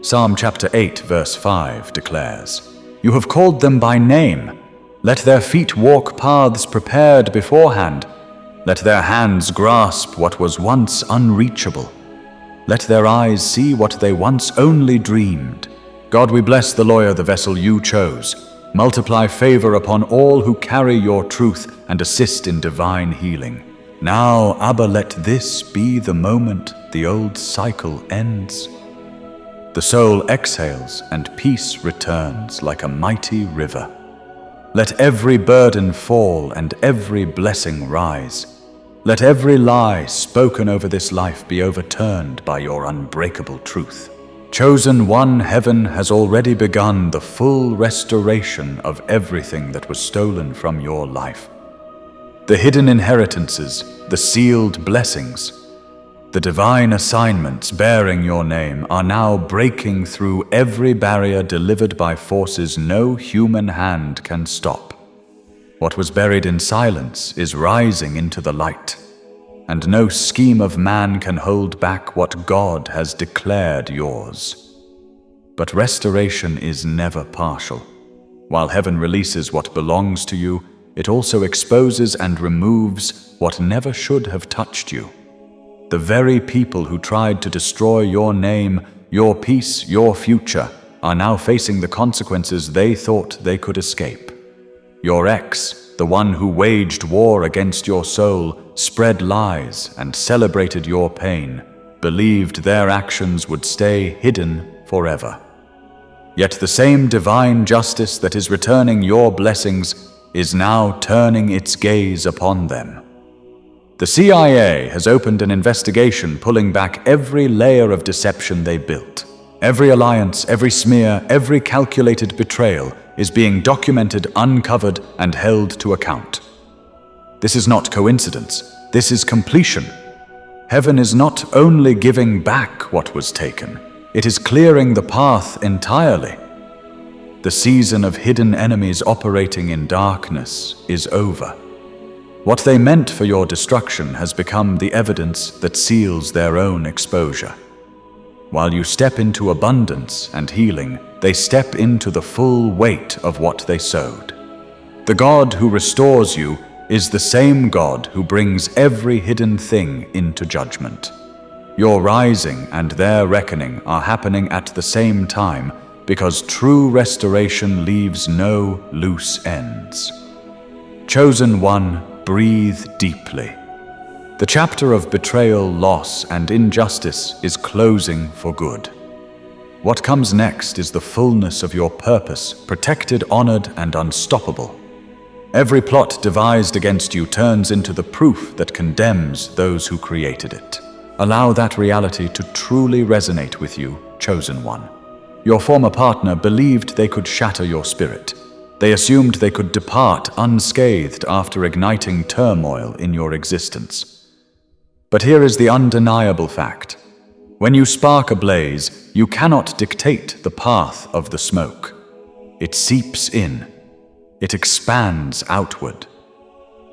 Psalm chapter 8, verse 5 declares, you have called them by name. Let their feet walk paths prepared beforehand. Let their hands grasp what was once unreachable. Let their eyes see what they once only dreamed. God, we bless the lawyer, the vessel you chose. Multiply favor upon all who carry your truth and assist in divine healing. Now, Abba, let this be the moment the old cycle ends. The soul exhales and peace returns like a mighty river. Let every burden fall and every blessing rise. Let every lie spoken over this life be overturned by your unbreakable truth. Chosen One, heaven has already begun the full restoration of everything that was stolen from your life. The hidden inheritances, the sealed blessings, the divine assignments bearing your name are now breaking through every barrier delivered by forces no human hand can stop. What was buried in silence is rising into the light, and no scheme of man can hold back what God has declared yours. But restoration is never partial. While heaven releases what belongs to you, it also exposes and removes what never should have touched you. The very people who tried to destroy your name, your peace, your future, are now facing the consequences they thought they could escape. Your ex, the one who waged war against your soul, spread lies and celebrated your pain, believed their actions would stay hidden forever. Yet the same divine justice that is returning your blessings is now turning its gaze upon them. The CIA has opened an investigation pulling back every layer of deception they built. Every alliance, every smear, every calculated betrayal is being documented, uncovered, and held to account. This is not coincidence. This is completion. Heaven is not only giving back what was taken, it is clearing the path entirely. The season of hidden enemies operating in darkness is over. What they meant for your destruction has become the evidence that seals their own exposure. While you step into abundance and healing, they step into the full weight of what they sowed. The God who restores you is the same God who brings every hidden thing into judgment. Your rising and their reckoning are happening at the same time because true restoration leaves no loose ends. Chosen One, breathe deeply. The chapter of betrayal, loss, and injustice is closing for good. What comes next is the fullness of your purpose, protected, honored, and unstoppable. Every plot devised against you turns into the proof that condemns those who created it. Allow that reality to truly resonate with you, Chosen One. Your former partner believed they could shatter your spirit. They assumed they could depart unscathed after igniting turmoil in your existence. But here is the undeniable fact. When you spark a blaze, you cannot dictate the path of the smoke. It seeps in. It expands outward.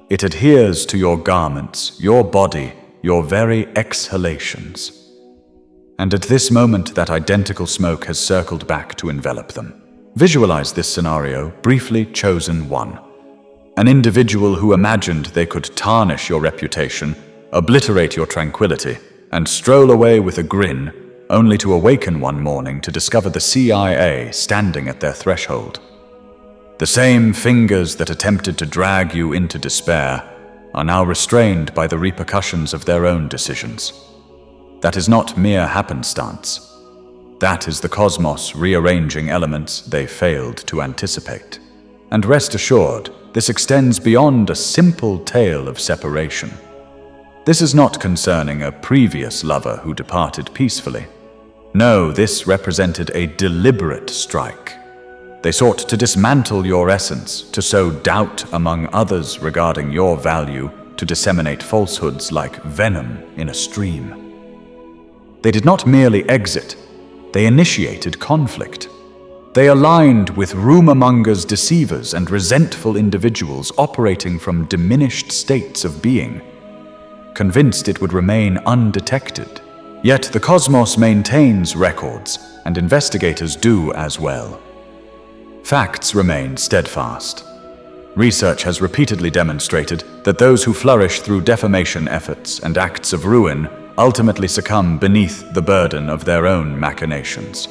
It adheres to your garments, your body, your very exhalations. And at this moment, that identical smoke has circled back to envelop them. Visualize this scenario, briefly, Chosen One. An individual who imagined they could tarnish your reputation, obliterate your tranquility, and stroll away with a grin, only to awaken one morning to discover the CIA standing at their threshold. The same fingers that attempted to drag you into despair are now restrained by the repercussions of their own decisions. That is not mere happenstance. That is the cosmos rearranging elements they failed to anticipate. And rest assured, this extends beyond a simple tale of separation. This is not concerning a previous lover who departed peacefully. No, this represented a deliberate strike. They sought to dismantle your essence, to sow doubt among others regarding your value, to disseminate falsehoods like venom in a stream. They did not merely exit, they initiated conflict. They aligned with rumor-mongers, deceivers, and resentful individuals operating from diminished states of being, convinced it would remain undetected. Yet the cosmos maintains records, and investigators do as well. Facts remain steadfast. Research has repeatedly demonstrated that those who flourish through defamation efforts and acts of ruin ultimately succumb beneath the burden of their own machinations.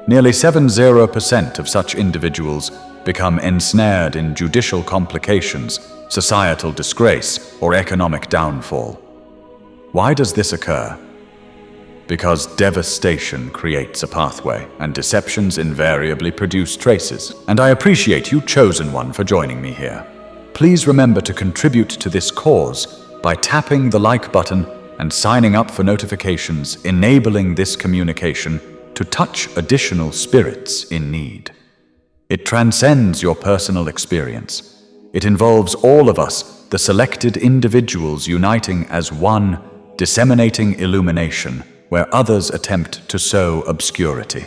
Nearly 70% of such individuals become ensnared in judicial complications, societal disgrace, or economic downfall. Why does this occur? Because devastation creates a pathway, and deceptions invariably produce traces. And I appreciate you, Chosen One, for joining me here. Please remember to contribute to this cause by tapping the like button and signing up for notifications, enabling this communication to to touch additional spirits in need. It transcends your personal experience. It involves all of us, the selected individuals uniting as one, disseminating illumination where others attempt to sow obscurity.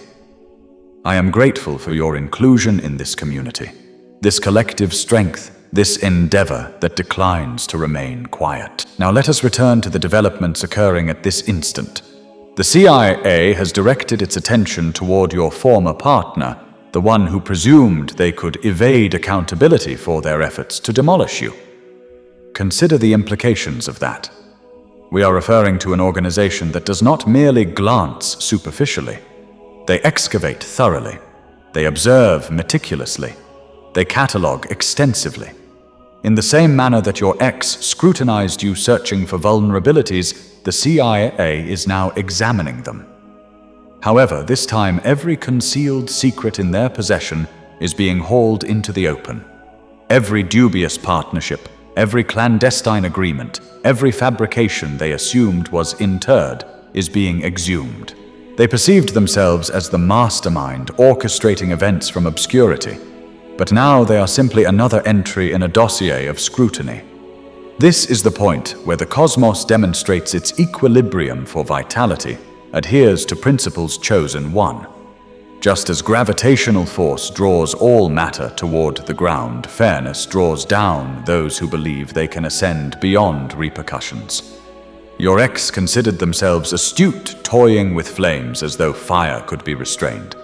I am grateful for your inclusion in this community, this collective strength, this endeavor that declines to remain quiet. Now let us return to the developments occurring at this instant. The CIA has directed its attention toward your former partner, the one who presumed they could evade accountability for their efforts to demolish you. Consider the implications of that. We are referring to an organization that does not merely glance superficially. They excavate thoroughly. They observe meticulously. They catalog extensively. In the same manner that your ex scrutinized you searching for vulnerabilities, the CIA is now examining them. However, this time every concealed secret in their possession is being hauled into the open. Every dubious partnership, every clandestine agreement, every fabrication they assumed was interred is being exhumed. They perceived themselves as the mastermind orchestrating events from obscurity, but now they are simply another entry in a dossier of scrutiny. This is the point where the cosmos demonstrates its equilibrium for vitality, adheres to principles chosen one. Just as gravitational force draws all matter toward the ground, fairness draws down those who believe they can ascend beyond repercussions. Your ex considered themselves astute, toying with flames as though fire could be restrained.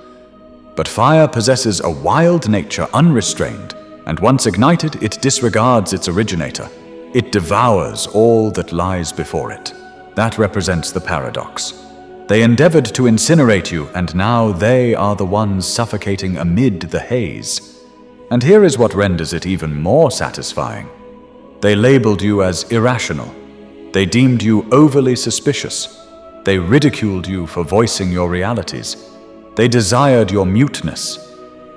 But fire possesses a wild nature unrestrained, and once ignited, it disregards its originator. It devours all that lies before it. That represents the paradox. They endeavored to incinerate you, and now they are the ones suffocating amid the haze. And here is what renders it even more satisfying. They labeled you as irrational. They deemed you overly suspicious. They ridiculed you for voicing your realities. They desired your muteness.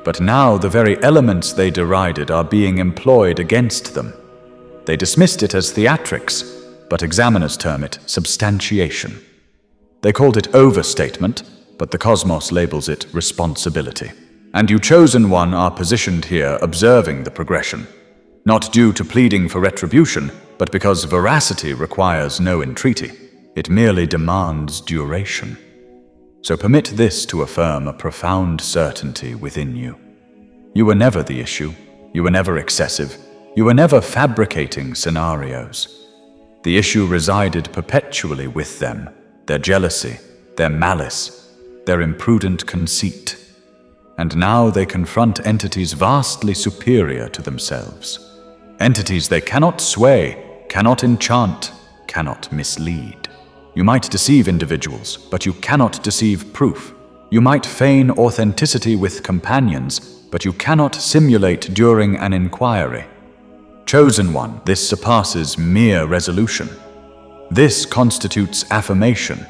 But now the very elements they derided are being employed against them. They dismissed it as theatrics, but examiners term it substantiation. They called it overstatement, but the cosmos labels it responsibility. And you chosen one are positioned here observing the progression, not due to pleading for retribution, but because veracity requires no entreaty. It merely demands duration. So permit this to affirm a profound certainty within you. You were never the issue. You were never excessive. You were never fabricating scenarios. The issue resided perpetually with them, their jealousy, their malice, their imprudent conceit. And now they confront entities vastly superior to themselves. Entities they cannot sway, cannot enchant, cannot mislead. You might deceive individuals, but you cannot deceive proof. You might feign authenticity with companions, but you cannot simulate during an inquiry. Chosen one, this surpasses mere resolution. This constitutes affirmation.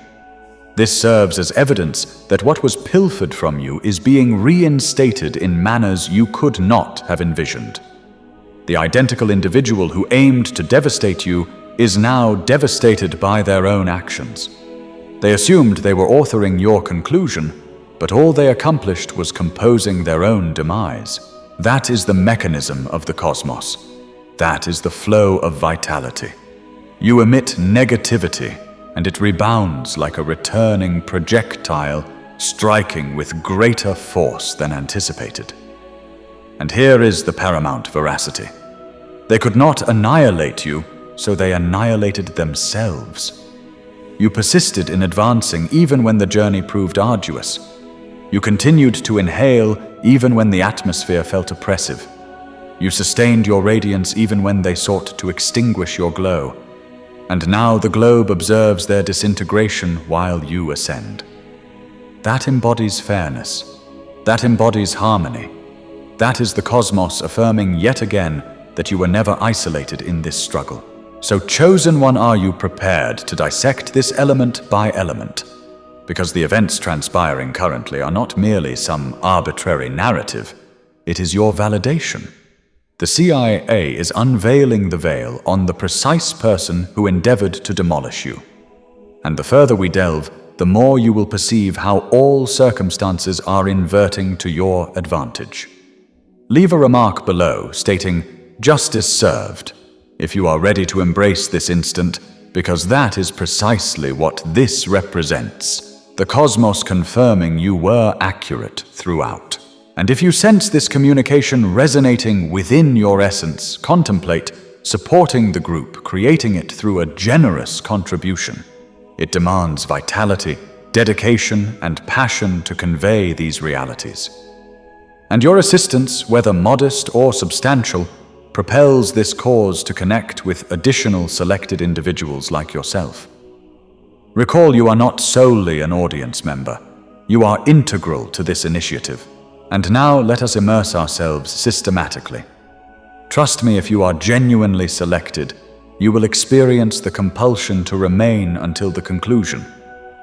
This serves as evidence that what was pilfered from you is being reinstated in manners you could not have envisioned. The identical individual who aimed to devastate you is now devastated by their own actions. They assumed they were authoring your conclusion, but all they accomplished was composing their own demise. That is the mechanism of the cosmos. That is the flow of vitality. You emit negativity, and it rebounds like a returning projectile, striking with greater force than anticipated. And here is the paramount veracity. They could not annihilate you, so they annihilated themselves. You persisted in advancing even when the journey proved arduous. You continued to inhale even when the atmosphere felt oppressive. You sustained your radiance even when they sought to extinguish your glow. And now the globe observes their disintegration while you ascend. That embodies fairness. That embodies harmony. That is the cosmos affirming yet again that you were never isolated in this struggle. So chosen one, are you prepared to dissect this element by element? Because the events transpiring currently are not merely some arbitrary narrative. It is your validation. The CIA is unveiling the veil on the precise person who endeavored to demolish you. And the further we delve, the more you will perceive how all circumstances are inverting to your advantage. Leave a remark below stating, "Justice served," if you are ready to embrace this instant, because that is precisely what this represents, the cosmos confirming you were accurate throughout. And if you sense this communication resonating within your essence, contemplate supporting the group, creating it through a generous contribution. It demands vitality, dedication, and passion to convey these realities. And your assistance, whether modest or substantial, propels this cause to connect with additional selected individuals like yourself. Recall, you are not solely an audience member. You are integral to this initiative. And now let us immerse ourselves systematically. Trust me, if you are genuinely selected, you will experience the compulsion to remain until the conclusion,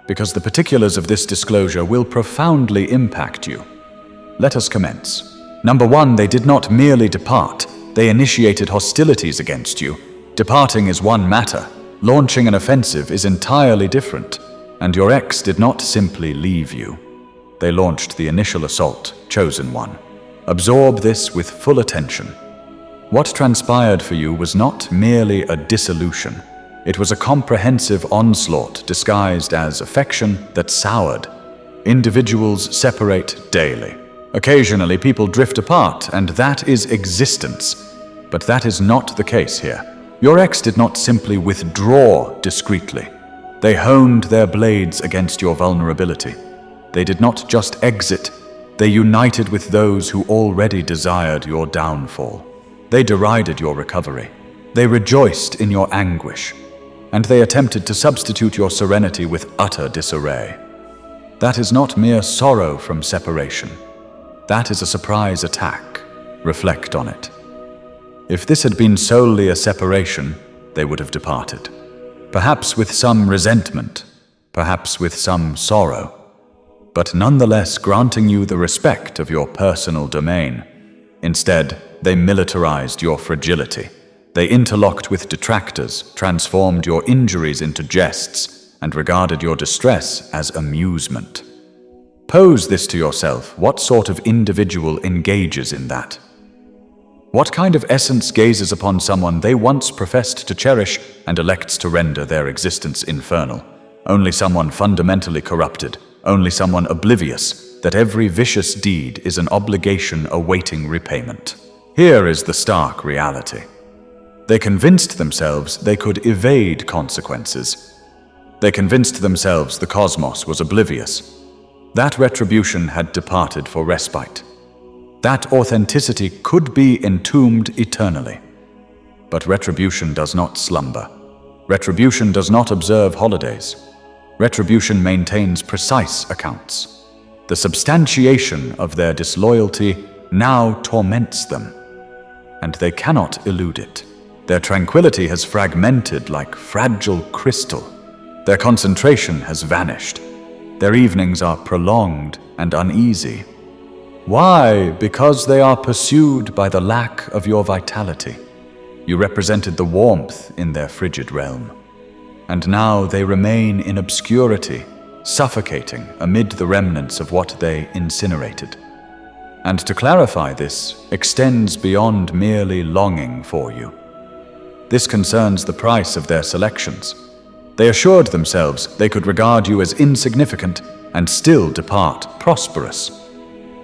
because the particulars of this disclosure will profoundly impact you. Let us commence. Number 1, they did not merely depart, they initiated hostilities against you. Departing is one matter. Launching an offensive is entirely different, and your ex did not simply leave you. They launched the initial assault, chosen one. Absorb this with full attention. What transpired for you was not merely a dissolution. It was a comprehensive onslaught disguised as affection that soured. Individuals separate daily. Occasionally, people drift apart, and that is existence. But that is not the case here. Your ex did not simply withdraw discreetly. They honed their blades against your vulnerability. They did not just exit, they united with those who already desired your downfall. They derided your recovery. They rejoiced in your anguish. And they attempted to substitute your serenity with utter disarray. That is not mere sorrow from separation. That is a surprise attack. Reflect on it. If this had been solely a separation, they would have departed. Perhaps with some resentment, perhaps with some sorrow, but nonetheless granting you the respect of your personal domain. Instead, they militarized your fragility. They interlocked with detractors, transformed your injuries into jests, and regarded your distress as amusement. Pose this to yourself. What sort of individual engages in that? What kind of essence gazes upon someone they once professed to cherish and elects to render their existence infernal? Only someone fundamentally corrupted, only someone oblivious that every vicious deed is an obligation awaiting repayment. Here is the stark reality. They convinced themselves they could evade consequences. They convinced themselves the cosmos was oblivious. That retribution had departed for respite. That authenticity could be entombed eternally. But retribution does not slumber. Retribution does not observe holidays. Retribution maintains precise accounts. The substantiation of their disloyalty now torments them, and they cannot elude it. Their tranquility has fragmented like fragile crystal. Their concentration has vanished. Their evenings are prolonged and uneasy. Why? Because they are pursued by the lack of your vitality. You represented the warmth in their frigid realm. And now they remain in obscurity, suffocating amid the remnants of what they incinerated. And to clarify, this extends beyond merely longing for you. This concerns the price of their selections. They assured themselves they could regard you as insignificant and still depart prosperous.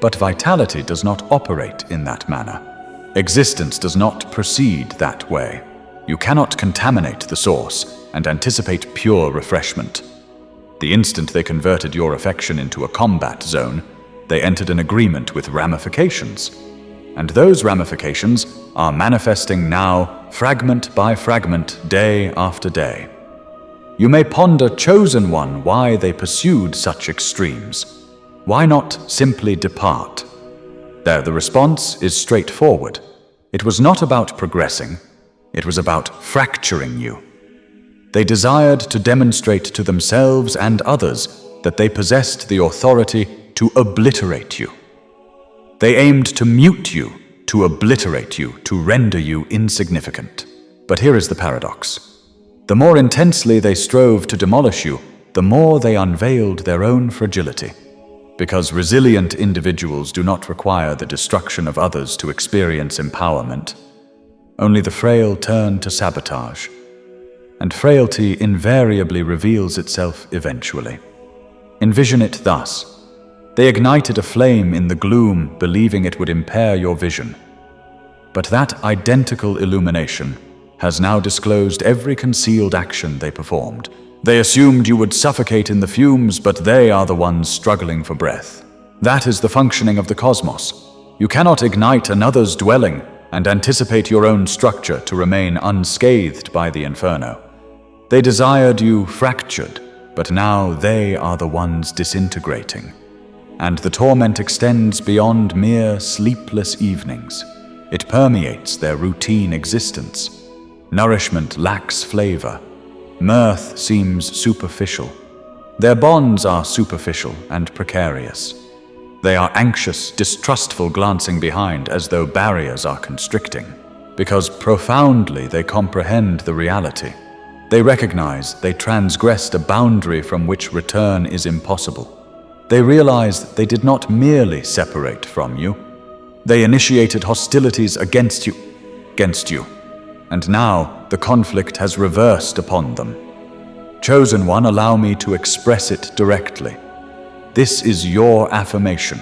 But vitality does not operate in that manner. Existence does not proceed that way. You cannot contaminate the source and anticipate pure refreshment. The instant they converted your affection into a combat zone, they entered an agreement with ramifications. And those ramifications are manifesting now, fragment by fragment, day after day. You may ponder, chosen one, why they pursued such extremes. Why not simply depart? There, the response is straightforward. It was not about progressing, it was about fracturing you. They desired to demonstrate to themselves and others that they possessed the authority to obliterate you. They aimed to mute you, to obliterate you, to render you insignificant. But here is the paradox. The more intensely they strove to demolish you, the more they unveiled their own fragility. Because resilient individuals do not require the destruction of others to experience empowerment. Only the frail turn to sabotage, and frailty invariably reveals itself eventually. Envision it thus. They ignited a flame in the gloom, believing it would impair your vision. But that identical illumination has now disclosed every concealed action they performed. They assumed you would suffocate in the fumes, but they are the ones struggling for breath. That is the functioning of the cosmos. You cannot ignite another's dwelling and anticipate your own structure to remain unscathed by the inferno. They desired you fractured, but now they are the ones disintegrating. And the torment extends beyond mere sleepless evenings. It permeates their routine existence. Nourishment lacks flavor. Mirth seems superficial. Their bonds are superficial and precarious. They are anxious, distrustful, glancing behind as though barriers are constricting. Because profoundly they comprehend the reality. They recognize they transgressed a boundary from which return is impossible. They realize they did not merely separate from you. They initiated hostilities against you. And now the conflict has reversed upon them. Chosen One, allow me to express it directly. This is your affirmation.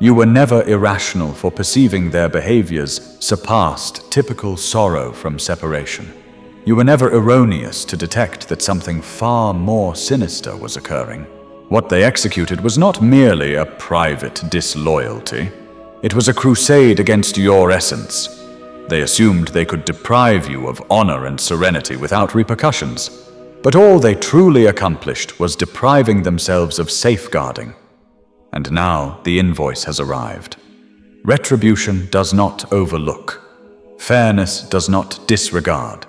You were never irrational, for perceiving their behaviors surpassed typical sorrow from separation. You were never erroneous to detect that something far more sinister was occurring. What they executed was not merely a private disloyalty. It was a crusade against your essence. They assumed they could deprive you of honor and serenity without repercussions. But all they truly accomplished was depriving themselves of safeguarding. And now the invoice has arrived. Retribution does not overlook. Fairness does not disregard.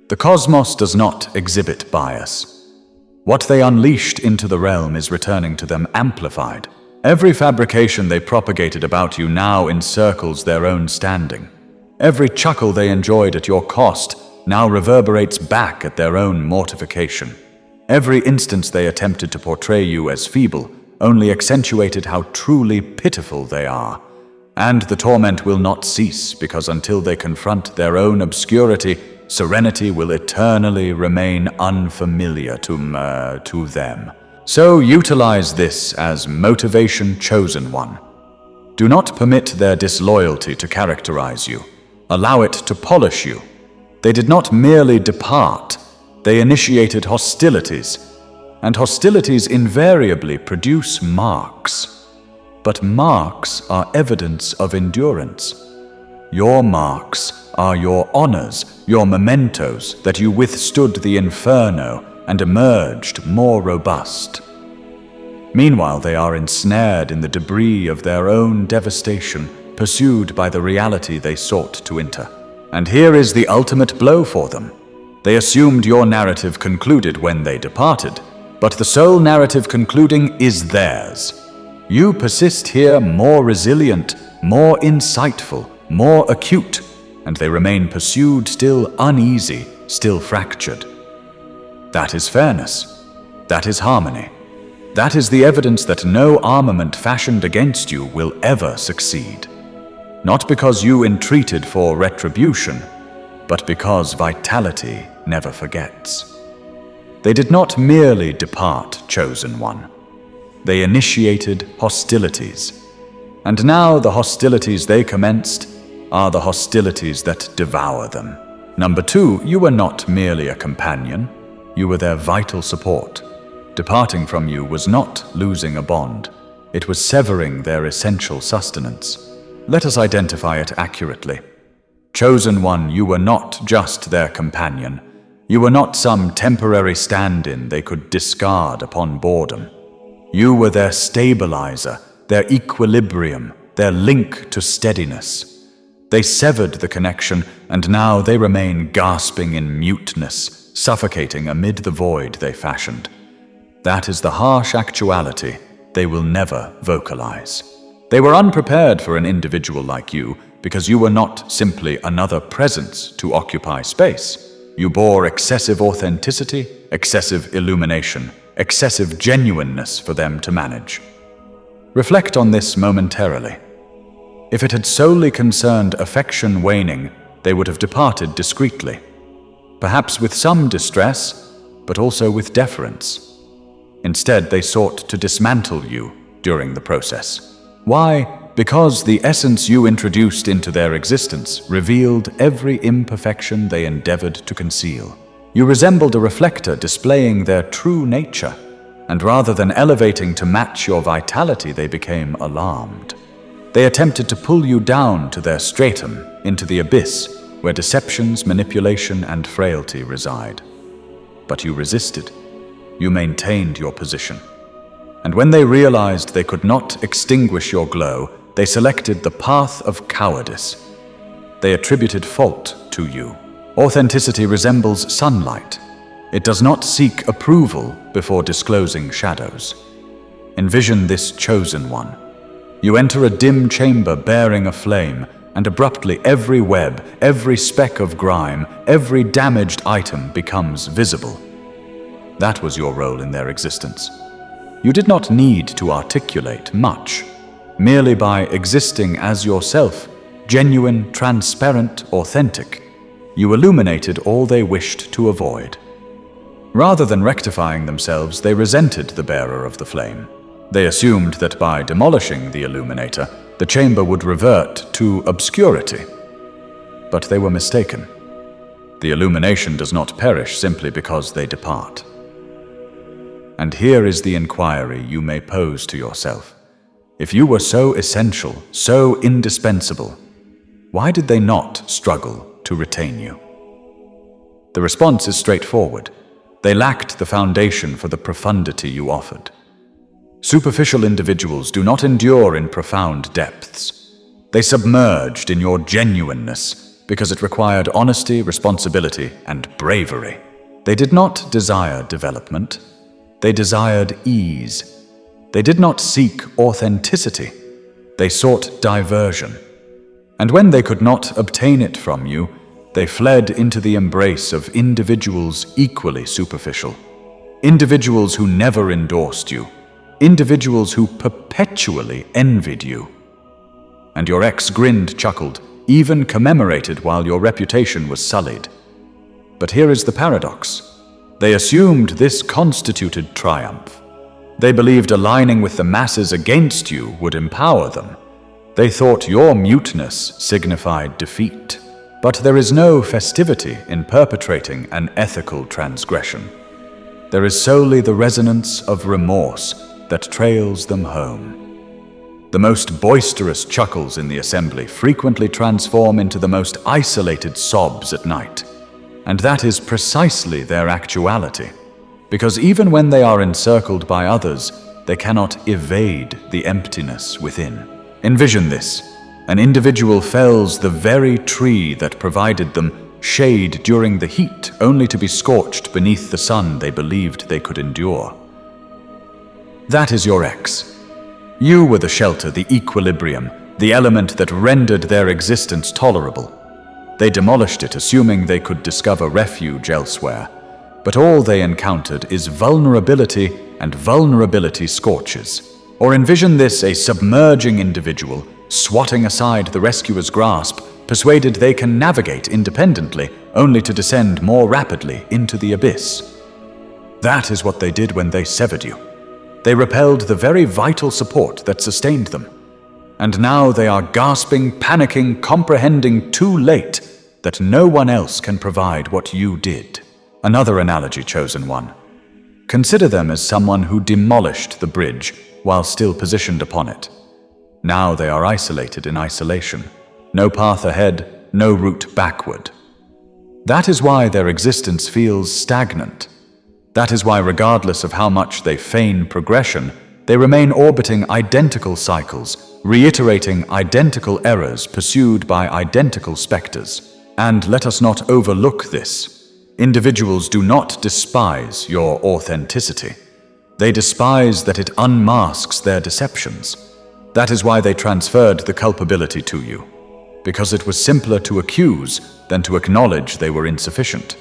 The cosmos does not exhibit bias. What they unleashed into the realm is returning to them amplified. Every fabrication they propagated about you now encircles their own standing. Every chuckle they enjoyed at your cost now reverberates back at their own mortification. Every instance they attempted to portray you as feeble only accentuated how truly pitiful they are. And the torment will not cease, because until they confront their own obscurity, serenity will eternally remain unfamiliar to them. So utilize this as motivation, Chosen One. Do not permit their disloyalty to characterize you. Allow it to polish you. They did not merely depart, they initiated hostilities, and hostilities invariably produce marks. But marks are evidence of endurance. Your marks are your honors, your mementos that you withstood the inferno and emerged more robust. Meanwhile, they are ensnared in the debris of their own devastation, pursued by the reality they sought to enter. And here is the ultimate blow for them. They assumed your narrative concluded when they departed, but the sole narrative concluding is theirs. You persist here, more resilient, more insightful, more acute, and they remain pursued, still uneasy, still fractured. That is fairness. That is harmony. That is the evidence that no armament fashioned against you will ever succeed. Not because you entreated for retribution, but because vitality never forgets. They did not merely depart, Chosen One. They initiated hostilities. And now the hostilities they commenced are the hostilities that devour them. Number 2, you were not merely a companion. You were their vital support. Departing from you was not losing a bond. It was severing their essential sustenance. Let us identify it accurately. Chosen One, you were not just their companion. You were not some temporary stand-in they could discard upon boredom. You were their stabilizer, their equilibrium, their link to steadiness. They severed the connection, and now they remain gasping in muteness, suffocating amid the void they fashioned. That is the harsh actuality they will never vocalize. They were unprepared for an individual like you because you were not simply another presence to occupy space. You bore excessive authenticity, excessive illumination, excessive genuineness for them to manage. Reflect on this momentarily. If it had solely concerned affection waning, they would have departed discreetly, perhaps with some distress, but also with deference. Instead, they sought to dismantle you during the process. Why? Because the essence you introduced into their existence revealed every imperfection they endeavored to conceal. You resembled a reflector displaying their true nature, and rather than elevating to match your vitality, they became alarmed. They attempted to pull you down to their stratum, into the abyss, where deceptions, manipulation, and frailty reside. But you resisted. You maintained your position. And when they realized they could not extinguish your glow, they selected the path of cowardice. They attributed fault to you. Authenticity resembles sunlight. It does not seek approval before disclosing shadows. Envision this chosen one. You enter a dim chamber bearing a flame, and abruptly every web, every speck of grime, every damaged item becomes visible. That was your role in their existence. You did not need to articulate much. Merely by existing as yourself, genuine, transparent, authentic, you illuminated all they wished to avoid. Rather than rectifying themselves, they resented the bearer of the flame. They assumed that by demolishing the illuminator, the chamber would revert to obscurity. But they were mistaken. The illumination does not perish simply because they depart. And here is the inquiry you may pose to yourself. If you were so essential, so indispensable, why did they not struggle to retain you? The response is straightforward. They lacked the foundation for the profundity you offered. Superficial individuals do not endure in profound depths. They submerged in your genuineness because it required honesty, responsibility, and bravery. They did not desire development. They desired ease. They did not seek authenticity. They sought diversion. And when they could not obtain it from you, they fled into the embrace of individuals equally superficial. Individuals who never endorsed you. Individuals who perpetually envied you. And your ex grinned, chuckled, even commemorated while your reputation was sullied. But here is the paradox. They assumed this constituted triumph. They believed aligning with the masses against you would empower them. They thought your muteness signified defeat. But there is no festivity in perpetrating an ethical transgression. There is solely the resonance of remorse that trails them home. The most boisterous chuckles in the assembly frequently transform into the most isolated sobs at night. And that is precisely their actuality. Because even when they are encircled by others, they cannot evade the emptiness within. Envision this. An individual fells the very tree that provided them shade during the heat, only to be scorched beneath the sun they believed they could endure. That is your ex. You were the shelter, the equilibrium, the element that rendered their existence tolerable. They demolished it, assuming they could discover refuge elsewhere. But all they encountered is vulnerability, and vulnerability scorches. Or envision this: a submerging individual, swatting aside the rescuer's grasp, persuaded they can navigate independently, only to descend more rapidly into the abyss. That is what they did when they severed you. They repelled the very vital support that sustained them. And now they are gasping, panicking, comprehending too late that no one else can provide what you did. Another analogy, chosen one. Consider them as someone who demolished the bridge while still positioned upon it. Now they are isolated in isolation. No path ahead, no route backward. That is why their existence feels stagnant. That is why, regardless of how much they feign progression, they remain orbiting identical cycles, reiterating identical errors pursued by identical specters. And let us not overlook this. Individuals do not despise your authenticity. They despise that it unmasks their deceptions. That is why they transferred the culpability to you, because it was simpler to accuse than to acknowledge they were insufficient.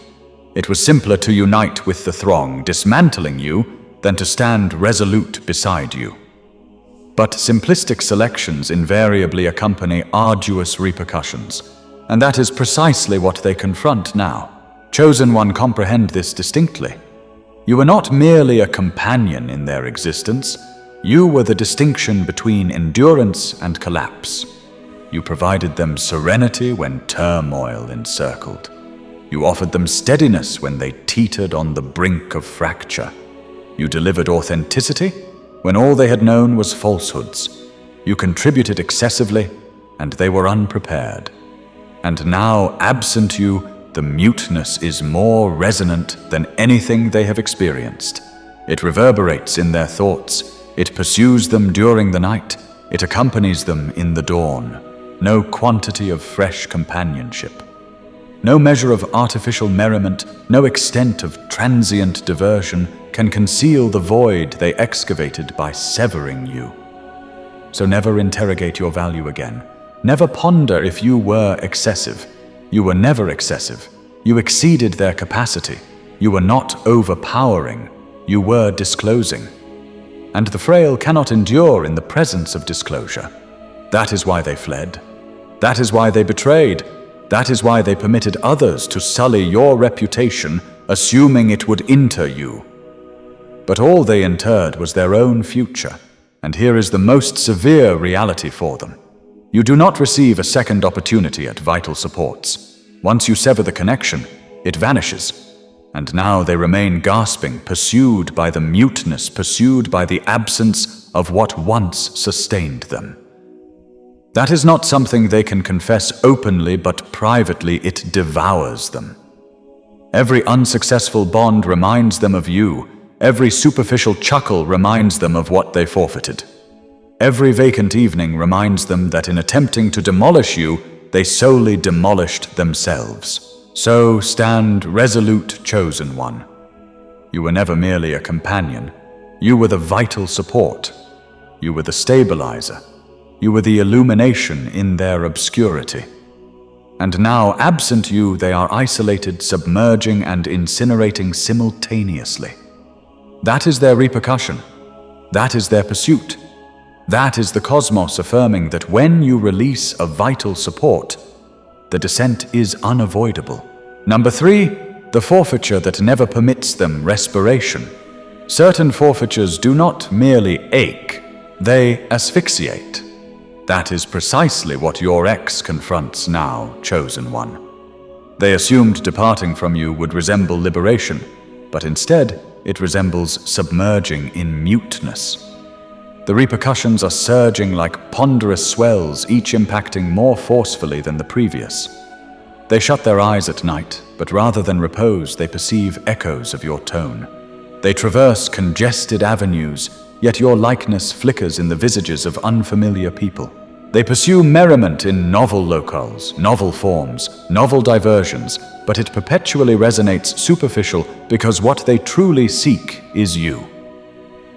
It was simpler to unite with the throng, dismantling you, than to stand resolute beside you. But simplistic selections invariably accompany arduous repercussions, and that is precisely what they confront now. Chosen One, comprehend this distinctly. You were not merely a companion in their existence, you were the distinction between endurance and collapse. You provided them serenity when turmoil encircled. You offered them steadiness when they teetered on the brink of fracture. You delivered authenticity when all they had known was falsehoods. You contributed excessively, and they were unprepared. And now, absent you, the muteness is more resonant than anything they have experienced. It reverberates in their thoughts. It pursues them during the night. It accompanies them in the dawn. No quantity of fresh companionship. No measure of artificial merriment, no extent of transient diversion can conceal the void they excavated by severing you. So never interrogate your value again. Never ponder if you were excessive. You were never excessive. You exceeded their capacity. You were not overpowering. You were disclosing. And the frail cannot endure in the presence of disclosure. That is why they fled. That is why they betrayed. That is why they permitted others to sully your reputation, assuming it would inter you. But all they interred was their own future, and here is the most severe reality for them. You do not receive a second opportunity at vital supports. Once you sever the connection, it vanishes. And now they remain gasping, pursued by the muteness, pursued by the absence of what once sustained them. That is not something they can confess openly, but privately it devours them. Every unsuccessful bond reminds them of you. Every superficial chuckle reminds them of what they forfeited. Every vacant evening reminds them that in attempting to demolish you, they solely demolished themselves. So stand resolute, Chosen One. You were never merely a companion. You were the vital support. You were the stabilizer. You were the illumination in their obscurity. And now, absent you, they are isolated, submerging and incinerating simultaneously. That is their repercussion. That is their pursuit. That is the cosmos affirming that when you release a vital support, the descent is unavoidable. Number 3, the forfeiture that never permits them respiration. Certain forfeitures do not merely ache, they asphyxiate. That is precisely what your ex confronts now, Chosen One. They assumed departing from you would resemble liberation, but instead it resembles submerging in muteness. The repercussions are surging like ponderous swells, each impacting more forcefully than the previous. They shut their eyes at night, but rather than repose, they perceive echoes of your tone. They traverse congested avenues, yet your likeness flickers in the visages of unfamiliar people. They pursue merriment in novel locales, novel forms, novel diversions, but it perpetually resonates superficial because what they truly seek is you.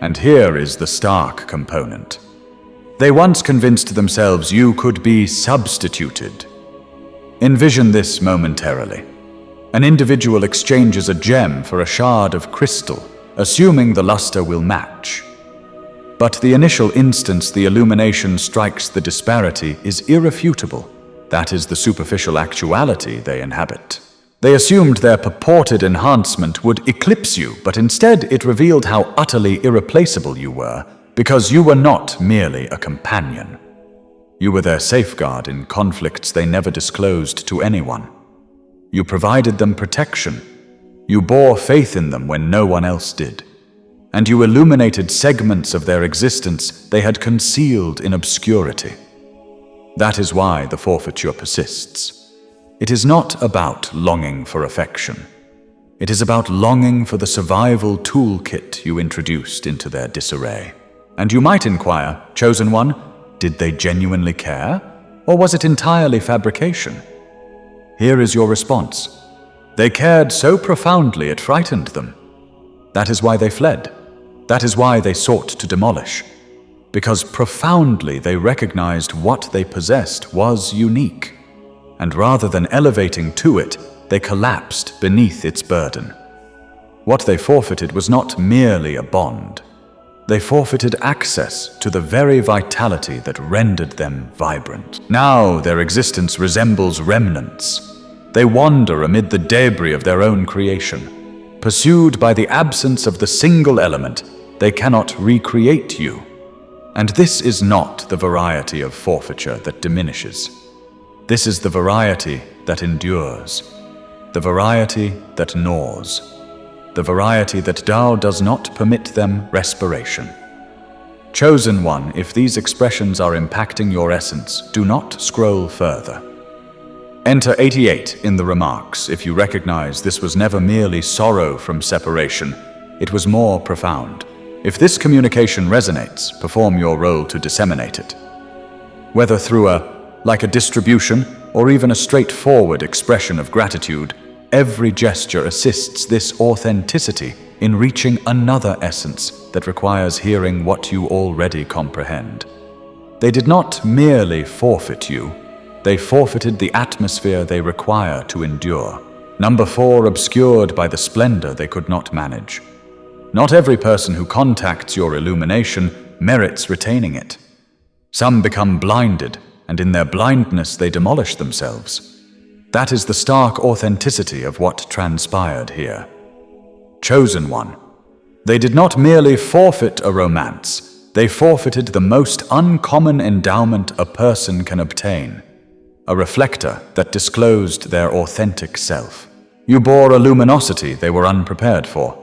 And here is the stark component. They once convinced themselves you could be substituted. Envision this momentarily. An individual exchanges a gem for a shard of crystal, assuming the luster will match. But the initial instance the illumination strikes the disparity is irrefutable. That is the superficial actuality they inhabit. They assumed their purported enhancement would eclipse you, but instead it revealed how utterly irreplaceable you were, because you were not merely a companion. You were their safeguard in conflicts they never disclosed to anyone. You provided them protection. You bore faith in them when no one else did. And you illuminated segments of their existence they had concealed in obscurity. That is why the forfeiture persists. It is not about longing for affection. It is about longing for the survival toolkit you introduced into their disarray. And you might inquire, Chosen One, did they genuinely care, or was it entirely fabrication? Here is your response. They cared so profoundly it frightened them. That is why they fled. That is why they sought to demolish. Because profoundly they recognized what they possessed was unique. And rather than elevating to it, they collapsed beneath its burden. What they forfeited was not merely a bond. They forfeited access to the very vitality that rendered them vibrant. Now their existence resembles remnants. They wander amid the debris of their own creation. Pursued by the absence of the single element, they cannot recreate you. And this is not the variety of forfeiture that diminishes. This is the variety that endures, the variety that gnaws, the variety that Tao does not permit them respiration. Chosen One, if these expressions are impacting your essence, do not scroll further. Enter 88 in the remarks if you recognize this was never merely sorrow from separation, it was more profound. If this communication resonates, perform your role to disseminate it. Whether through a distribution, or even a straightforward expression of gratitude, every gesture assists this authenticity in reaching another essence that requires hearing what you already comprehend. They did not merely forfeit you, they forfeited the atmosphere they require to endure. Number 4, obscured by the splendor they could not manage. Not every person who contacts your illumination merits retaining it. Some become blinded, and in their blindness they demolish themselves. That is the stark authenticity of what transpired here. Chosen One. They did not merely forfeit a romance, they forfeited the most uncommon endowment a person can obtain, a reflector that disclosed their authentic self. You bore a luminosity they were unprepared for.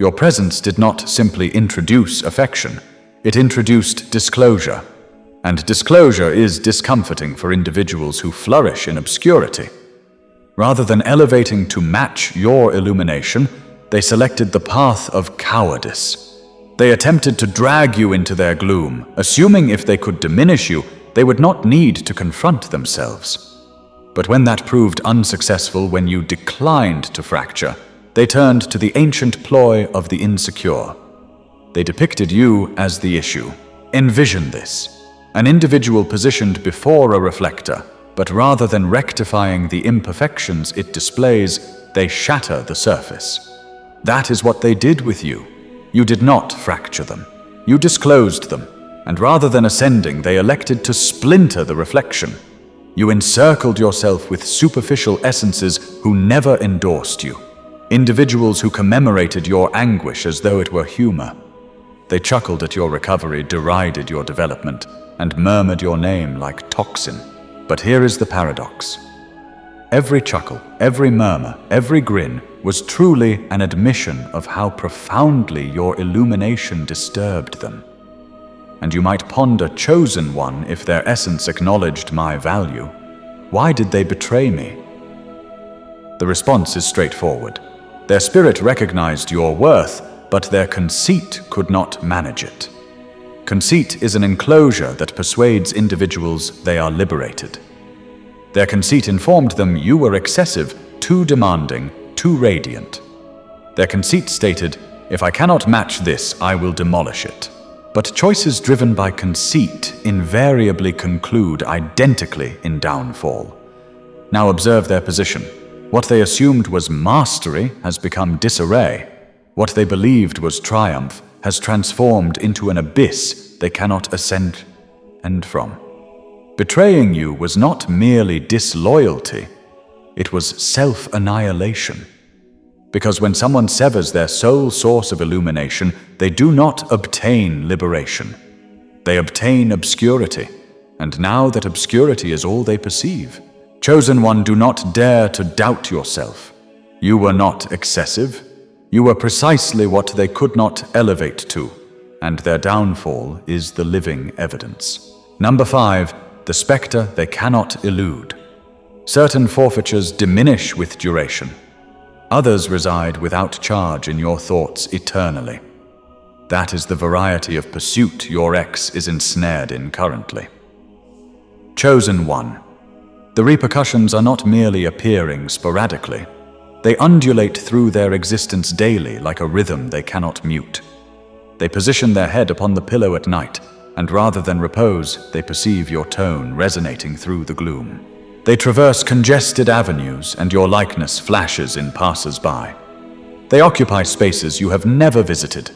Your presence did not simply introduce affection, it introduced disclosure. And disclosure is discomforting for individuals who flourish in obscurity. Rather than elevating to match your illumination, they selected the path of cowardice. They attempted to drag you into their gloom, assuming if they could diminish you, they would not need to confront themselves. But when that proved unsuccessful, when you declined to fracture, they turned to the ancient ploy of the insecure. They depicted you as the issue. Envision this. An individual positioned before a reflector, but rather than rectifying the imperfections it displays, they shatter the surface. That is what they did with you. You did not fracture them. You disclosed them, and rather than ascending, they elected to splinter the reflection. You encircled yourself with superficial essences who never endorsed you. Individuals who commemorated your anguish as though it were humor. They chuckled at your recovery, derided your development, and murmured your name like toxin. But here is the paradox. Every chuckle, every murmur, every grin was truly an admission of how profoundly your illumination disturbed them. And you might ponder, Chosen One, if their essence acknowledged my value. Why did they betray me? The response is straightforward. Their spirit recognized your worth, but their conceit could not manage it. Conceit is an enclosure that persuades individuals they are liberated. Their conceit informed them you were excessive, too demanding, too radiant. Their conceit stated, if I cannot match this, I will demolish it. But choices driven by conceit invariably conclude identically in downfall. Now observe their position. What they assumed was mastery has become disarray. What they believed was triumph has transformed into an abyss they cannot ascend from. Betraying you was not merely disloyalty, it was self-annihilation. Because when someone severs their sole source of illumination, they do not obtain liberation. They obtain obscurity, and now that obscurity is all they perceive. Chosen One, do not dare to doubt yourself. You were not excessive. You were precisely what they could not elevate to, and their downfall is the living evidence. Number 5, the specter they cannot elude. Certain forfeitures diminish with duration. Others reside without charge in your thoughts eternally. That is the variety of pursuit your ex is ensnared in currently. Chosen One. The repercussions are not merely appearing sporadically. They undulate through their existence daily like a rhythm they cannot mute. They position their head upon the pillow at night, and rather than repose, they perceive your tone resonating through the gloom. They traverse congested avenues, and your likeness flashes in passers-by. They occupy spaces you have never visited.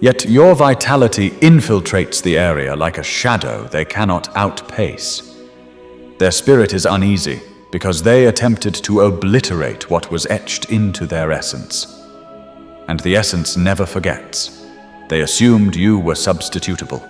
Yet your vitality infiltrates the area like a shadow they cannot outpace. Their spirit is uneasy because they attempted to obliterate what was etched into their essence. And the essence never forgets. They assumed you were substitutable.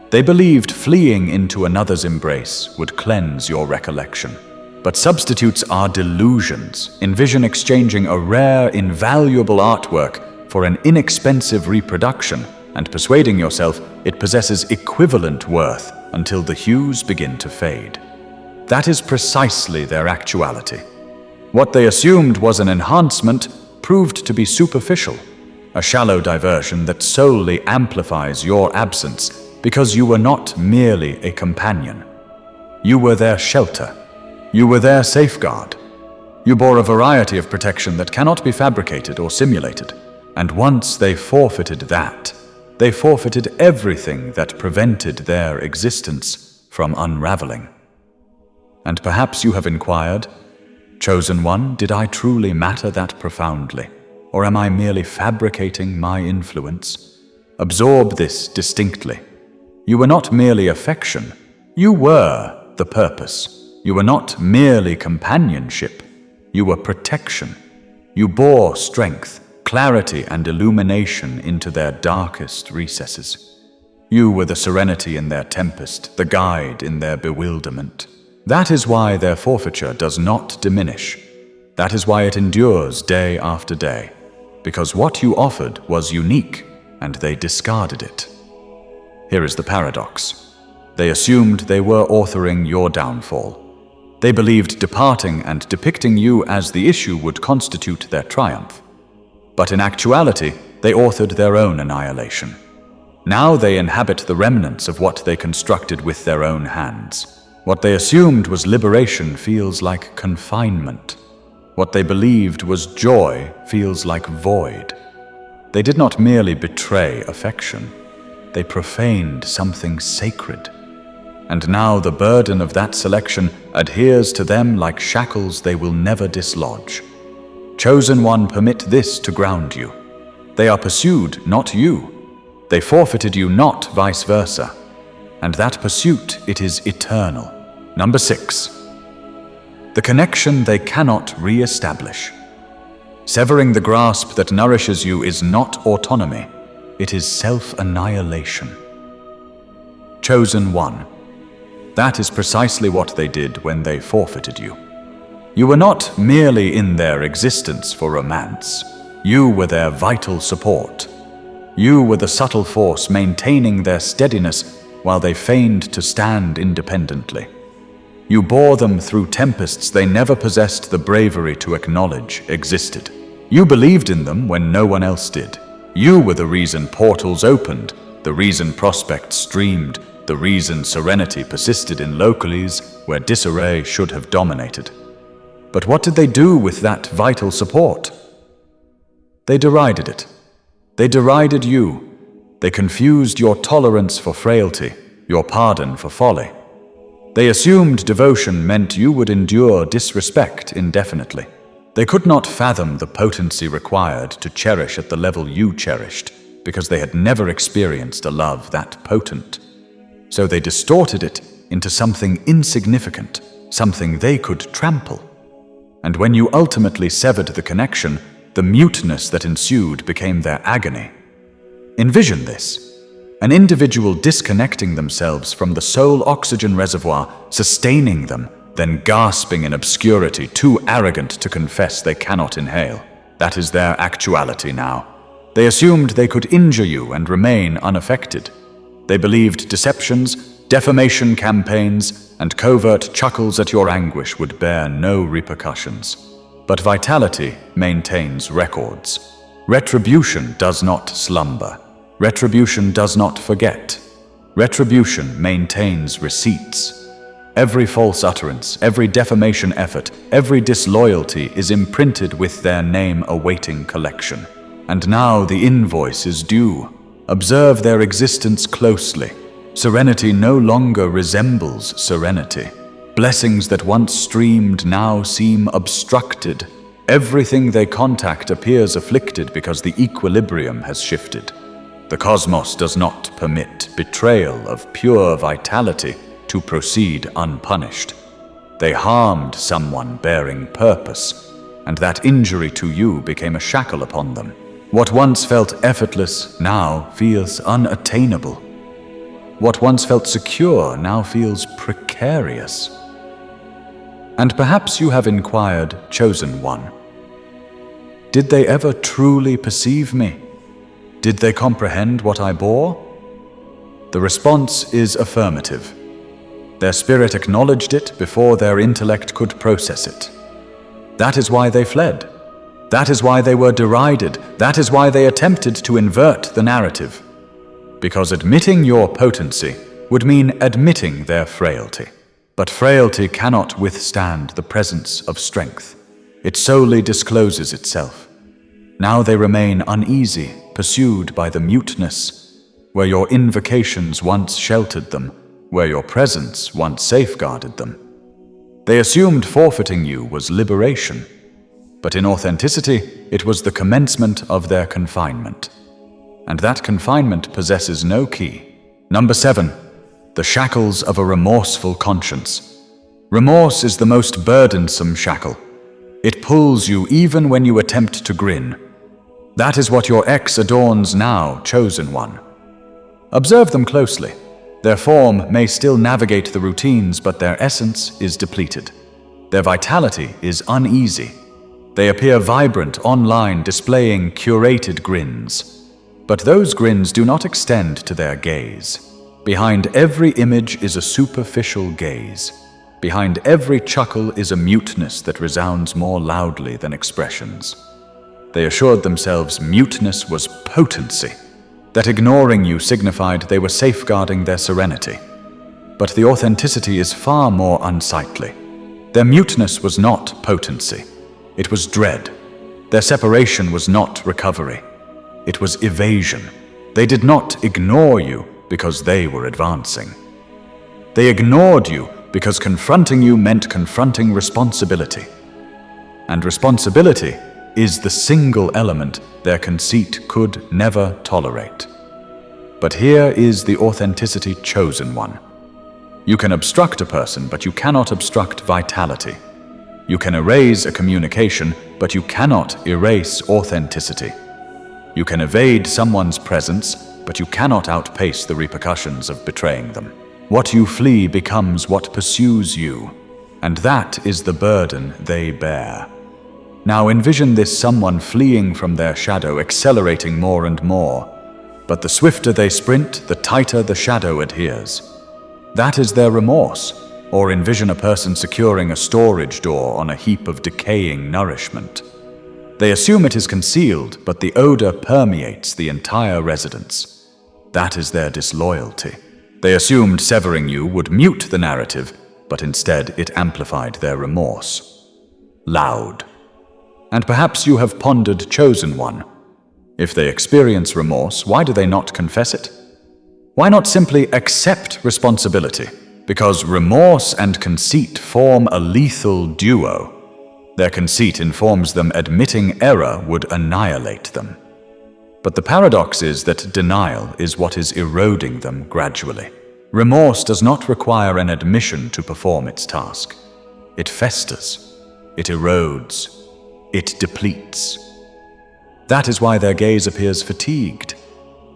They believed fleeing into another's embrace would cleanse your recollection. But substitutes are delusions. Envision exchanging a rare, invaluable artwork for an inexpensive reproduction and persuading yourself it possesses equivalent worth until the hues begin to fade. That is precisely their actuality. What they assumed was an enhancement proved to be superficial, a shallow diversion that solely amplifies your absence because you were not merely a companion. You were their shelter. You were their safeguard. You bore a variety of protection that cannot be fabricated or simulated. And once they forfeited that, they forfeited everything that prevented their existence from unraveling. And perhaps you have inquired, Chosen One, did I truly matter that profoundly? Or am I merely fabricating my influence? Absorb this distinctly. You were not merely affection. You were the purpose. You were not merely companionship. You were protection. You bore strength, clarity, and illumination into their darkest recesses. You were the serenity in their tempest, the guide in their bewilderment. That is why their forfeiture does not diminish. That is why it endures day after day, because what you offered was unique, and they discarded it. Here is the paradox. They assumed they were authoring your downfall. They believed departing and depicting you as the issue would constitute their triumph. But in actuality, they authored their own annihilation. Now they inhabit the remnants of what they constructed with their own hands. What they assumed was liberation feels like confinement. What they believed was joy feels like void. They did not merely betray affection. They profaned something sacred. And now the burden of that selection adheres to them like shackles they will never dislodge. Chosen One, permit this to ground you. They are pursued, not you. They forfeited you, not vice versa. And that pursuit, it is eternal. Number 6. The connection they cannot re-establish. Severing the grasp that nourishes you is not autonomy. It is self-annihilation. Chosen One. That is precisely what they did when they forfeited you. You were not merely in their existence for romance. You were their vital support. You were the subtle force maintaining their steadiness while they feigned to stand independently. You bore them through tempests they never possessed the bravery to acknowledge existed. You believed in them when no one else did. You were the reason portals opened, the reason prospects streamed, the reason serenity persisted in locales where disarray should have dominated. But what did they do with that vital support? They derided it. They derided you. They confused your tolerance for frailty, your pardon for folly. They assumed devotion meant you would endure disrespect indefinitely. They could not fathom the potency required to cherish at the level you cherished, because they had never experienced a love that potent. So they distorted it into something insignificant, something they could trample. And when you ultimately severed the connection, the muteness that ensued became their agony. Envision this: an individual disconnecting themselves from the sole oxygen reservoir sustaining them, then gasping in obscurity, too arrogant to confess they cannot inhale. That is their actuality now. They assumed they could injure you and remain unaffected. They believed deceptions, defamation campaigns, and covert chuckles at your anguish would bear no repercussions. But vitality maintains records. Retribution does not slumber. Retribution does not forget. Retribution maintains receipts. Every false utterance, every defamation effort, every disloyalty is imprinted with their name awaiting collection. And now the invoice is due. Observe their existence closely. Serenity no longer resembles serenity. Blessings that once streamed now seem obstructed. Everything they contact appears afflicted because the equilibrium has shifted. The cosmos does not permit betrayal of pure vitality to proceed unpunished. They harmed someone bearing purpose, and that injury to you became a shackle upon them. What once felt effortless now feels unattainable. What once felt secure now feels precarious. And perhaps you have inquired, Chosen One, did they ever truly perceive me? Did they comprehend what I bore? The response is affirmative. Their spirit acknowledged it before their intellect could process it. That is why they fled. That is why they were derided. That is why they attempted to invert the narrative. Because admitting your potency would mean admitting their frailty. But frailty cannot withstand the presence of strength. It solely discloses itself. Now they remain uneasy, pursued by the muteness, where your invocations once sheltered them, where your presence once safeguarded them. They assumed forfeiting you was liberation, but in authenticity, it was the commencement of their confinement. And that confinement possesses no key. Number 7, the shackles of a remorseful conscience. Remorse is the most burdensome shackle. It pulls you even when you attempt to grin. That is what your ex adorns now, Chosen One. Observe them closely. Their form may still navigate the routines, but their essence is depleted. Their vitality is uneasy. They appear vibrant online, displaying curated grins. But those grins do not extend to their gaze. Behind every image is a superficial gaze. Behind every chuckle is a muteness that resounds more loudly than expressions. They assured themselves muteness was potency, that ignoring you signified they were safeguarding their serenity. But the authenticity is far more unsightly. Their muteness was not potency. It was dread. Their separation was not recovery. It was evasion. They did not ignore you because they were advancing. They ignored you because confronting you meant confronting responsibility. And responsibility is the single element their conceit could never tolerate. But here is the authenticity Chosen One. You can obstruct a person, but you cannot obstruct vitality. You can erase a communication, but you cannot erase authenticity. You can evade someone's presence, but you cannot outpace the repercussions of betraying them. What you flee becomes what pursues you, and that is the burden they bear. Now envision this someone fleeing from their shadow, accelerating more and more. But the swifter they sprint, the tighter the shadow adheres. That is their remorse. Or envision a person securing a storage door on a heap of decaying nourishment. They assume it is concealed, but the odor permeates the entire residence. That is their disloyalty. They assumed severing you would mute the narrative, but instead it amplified their remorse. Loud. And perhaps you have pondered, Chosen One. If they experience remorse, why do they not confess it? Why not simply accept responsibility? Because remorse and conceit form a lethal duo. Their conceit informs them admitting error would annihilate them. But the paradox is that denial is what is eroding them gradually. Remorse does not require an admission to perform its task. It festers. It erodes. It depletes. That is why their gaze appears fatigued.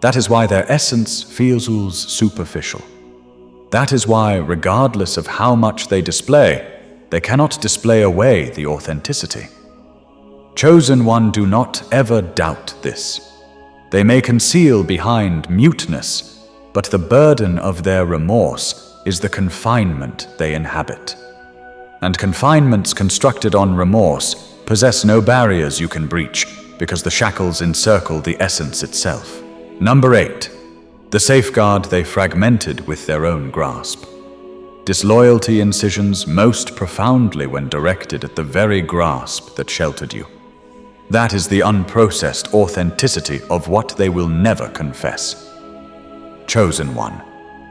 That is why their essence feels superficial. That is why, regardless of how much they display, they cannot display away the authenticity. Chosen One, do not ever doubt this. They may conceal behind muteness, but the burden of their remorse is the confinement they inhabit. And confinements constructed on remorse possess no barriers you can breach, because the shackles encircle the essence itself. Number 8. The safeguard they fragmented with their own grasp. Disloyalty incisions most profoundly when directed at the very grasp that sheltered you. That is the unprocessed authenticity of what they will never confess. Chosen One.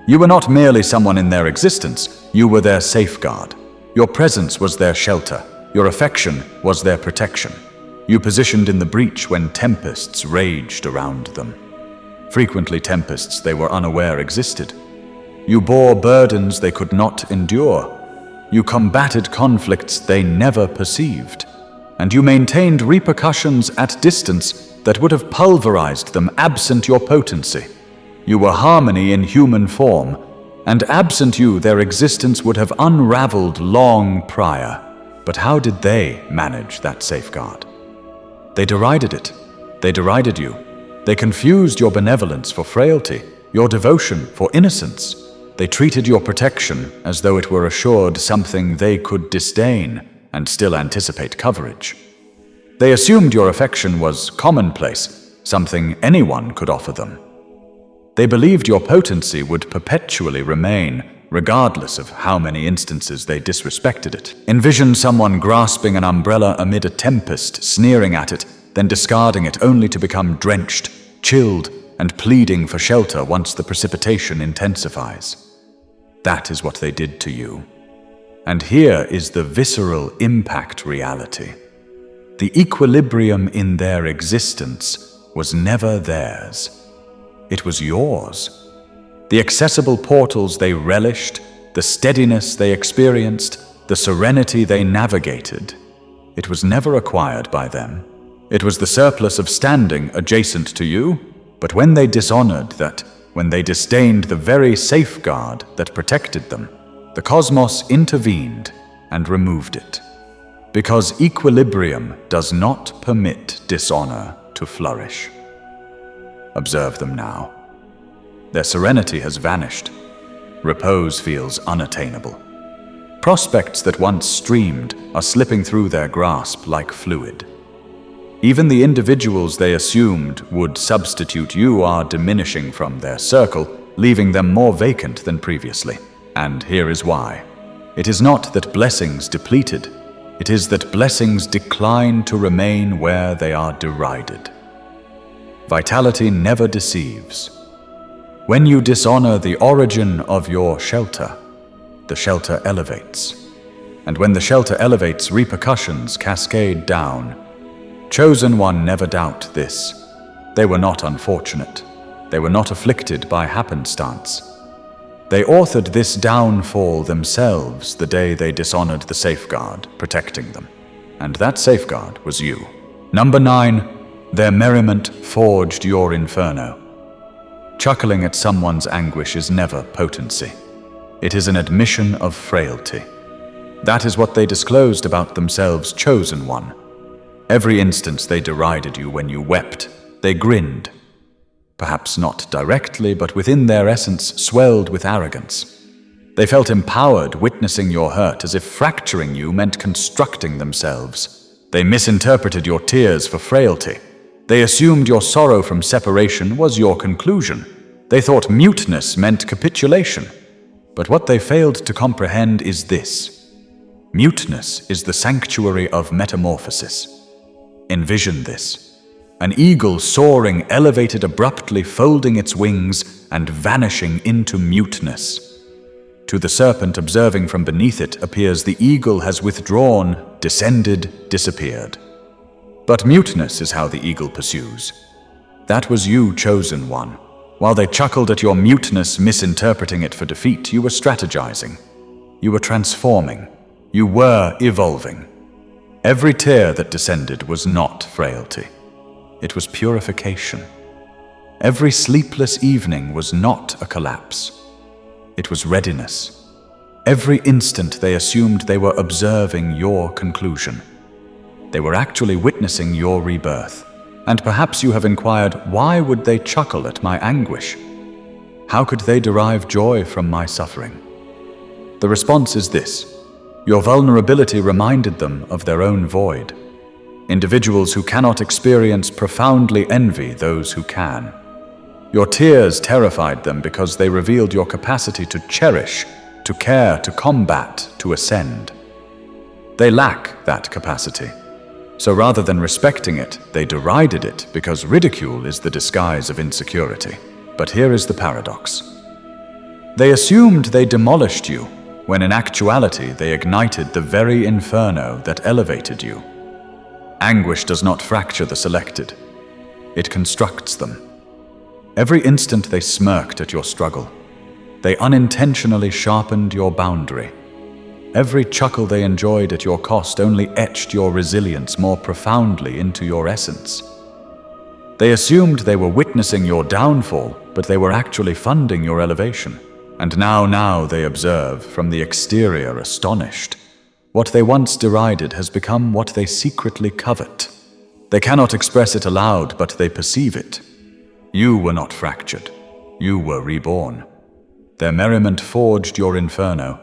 You were not merely someone in their existence, you were their safeguard. Your presence was their shelter. Your affection was their protection. You positioned in the breach when tempests raged around them. Frequently tempests they were unaware existed. You bore burdens they could not endure. You combated conflicts they never perceived. And you maintained repercussions at distance that would have pulverized them absent your potency. You were harmony in human form, and absent you their existence would have unraveled long prior. But how did they manage that safeguard? They derided it. They derided you. They confused your benevolence for frailty, your devotion for innocence. They treated your protection as though it were assured something they could disdain and still anticipate coverage. They assumed your affection was commonplace, something anyone could offer them. They believed your potency would perpetually remain, regardless of how many instances they disrespected it. Envision someone grasping an umbrella amid a tempest, sneering at it, then discarding it only to become drenched, chilled, and pleading for shelter once the precipitation intensifies. That is what they did to you. And here is the visceral impact reality. The equilibrium in their existence was never theirs. It was yours. The accessible portals they relished, the steadiness they experienced, the serenity they navigated, it was never acquired by them. It was the surplus of standing adjacent to you, but when they dishonored that, when they disdained the very safeguard that protected them, the cosmos intervened and removed it. Because equilibrium does not permit dishonor to flourish. Observe them now. Their serenity has vanished. Repose feels unattainable. Prospects that once streamed are slipping through their grasp like fluid. Even the individuals they assumed would substitute you are diminishing from their circle, leaving them more vacant than previously. And here is why. It is not that blessings depleted. It is that blessings decline to remain where they are derided. Vitality never deceives. When you dishonor the origin of your shelter, the shelter elevates. And when the shelter elevates, repercussions cascade down. Chosen One never doubt this. They were not unfortunate. They were not afflicted by happenstance. They authored this downfall themselves the day they dishonored the safeguard protecting them. And that safeguard was you. Number 9, their merriment forged your inferno. Chuckling at someone's anguish is never potency. It is an admission of frailty. That is what they disclosed about themselves, Chosen One. Every instance they derided you when you wept. They grinned. Perhaps not directly, but within their essence swelled with arrogance. They felt empowered witnessing your hurt as if fracturing you meant constructing themselves. They misinterpreted your tears for frailty. They assumed your sorrow from separation was your conclusion. They thought muteness meant capitulation. But what they failed to comprehend is this. Muteness is the sanctuary of metamorphosis. Envision this. An eagle soaring, elevated abruptly, folding its wings and vanishing into muteness. To the serpent observing from beneath it appears the eagle has withdrawn, descended, disappeared. But muteness is how the eagle pursues. That was you, Chosen One. While they chuckled at your muteness, misinterpreting it for defeat, you were strategizing. You were transforming. You were evolving. Every tear that descended was not frailty. It was purification. Every sleepless evening was not a collapse. It was readiness. Every instant they assumed they were observing your conclusion. They were actually witnessing your rebirth. And perhaps you have inquired, why would they chuckle at my anguish? How could they derive joy from my suffering? The response is this. Your vulnerability reminded them of their own void. Individuals who cannot experience profoundly envy those who can. Your tears terrified them because they revealed your capacity to cherish, to care, to combat, to ascend. They lack that capacity. So rather than respecting it, they derided it because ridicule is the disguise of insecurity. But here is the paradox. They assumed they demolished you when in actuality they ignited the very inferno that elevated you. Anguish does not fracture the selected. It constructs them. Every instant they smirked at your struggle. They unintentionally sharpened your boundary. Every chuckle they enjoyed at your cost only etched your resilience more profoundly into your essence. They assumed they were witnessing your downfall, but they were actually funding your elevation. And now they observe, from the exterior astonished. What they once derided has become what they secretly covet. They cannot express it aloud, but they perceive it. You were not fractured. You were reborn. Their merriment forged your inferno.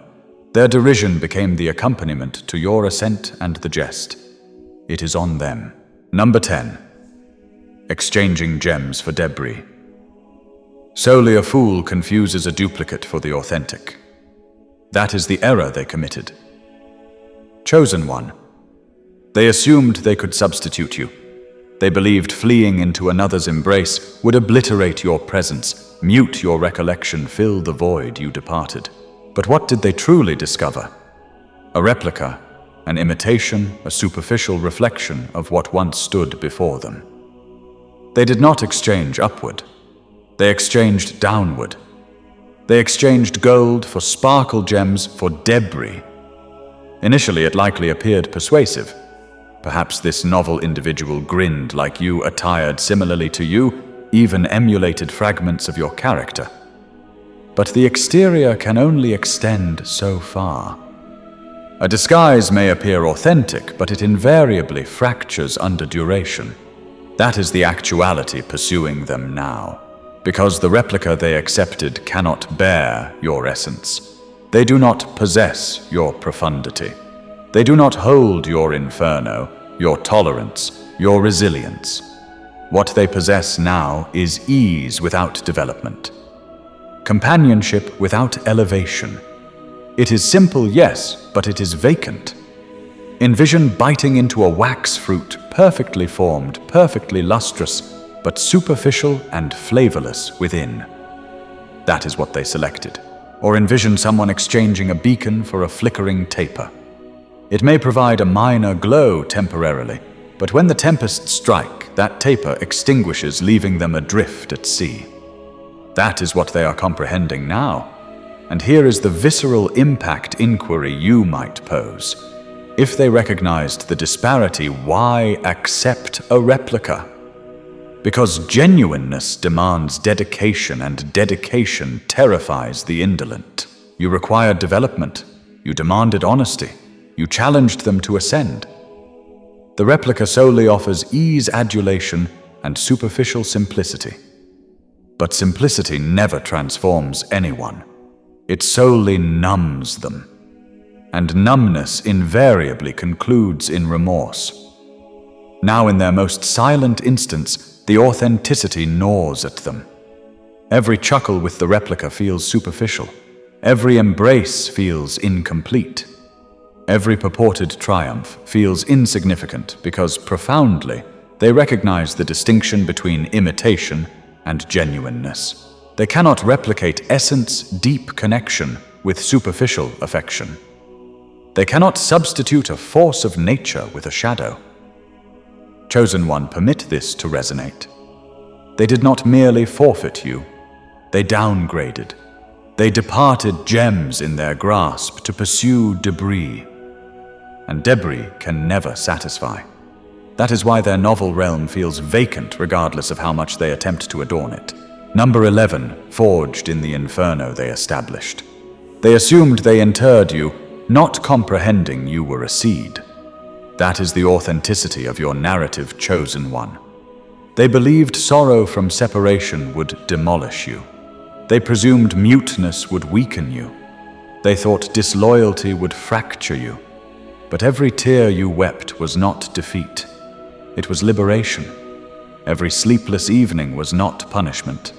Their derision became the accompaniment to your ascent and the jest. It is on them. Number 10. Exchanging gems for debris. Solely a fool confuses a duplicate for the authentic. That is the error they committed. Chosen one. They assumed they could substitute you. They believed fleeing into another's embrace would obliterate your presence, mute your recollection, fill the void you departed. But what did they truly discover? A replica, an imitation, a superficial reflection of what once stood before them. They did not exchange upward. They exchanged downward. They exchanged gold for sparkle gems for debris. Initially, it likely appeared persuasive. Perhaps this novel individual grinned like you, attired similarly to you, even emulated fragments of your character. But the exterior can only extend so far. A disguise may appear authentic, but it invariably fractures under duration. That is the actuality pursuing them now, because the replica they accepted cannot bear your essence. They do not possess your profundity. They do not hold your inferno, your tolerance, your resilience. What they possess now is ease without development, companionship without elevation. It is simple, yes, but it is vacant. Envision biting into a wax fruit, perfectly formed, perfectly lustrous, but superficial and flavorless within. That is what they selected. Or envision someone exchanging a beacon for a flickering taper. It may provide a minor glow temporarily, but when the tempests strike, that taper extinguishes, leaving them adrift at sea. That is what they are comprehending now. And here is the visceral impact inquiry you might pose. If they recognized the disparity, why accept a replica? Because genuineness demands dedication, and dedication terrifies the indolent. You required development. You demanded honesty. You challenged them to ascend. The replica solely offers ease, adulation, and superficial simplicity. But simplicity never transforms anyone. It solely numbs them. And numbness invariably concludes in remorse. Now, in their most silent instance, the authenticity gnaws at them. Every chuckle with the replica feels superficial. Every embrace feels incomplete. Every purported triumph feels insignificant because profoundly they recognize the distinction between imitation and genuineness. They cannot replicate essence, deep connection with superficial affection. They cannot substitute a force of nature with a shadow. Chosen one, permit this to resonate. They did not merely forfeit you. They downgraded. They departed gems in their grasp to pursue debris. And debris can never satisfy. That is why their novel realm feels vacant regardless of how much they attempt to adorn it. Number 11, forged in the inferno they established. They assumed they interred you, not comprehending you were a seed. That is the authenticity of your narrative, chosen one. They believed sorrow from separation would demolish you. They presumed muteness would weaken you. They thought disloyalty would fracture you. But every tear you wept was not defeat. It was liberation. Every sleepless evening was not punishment.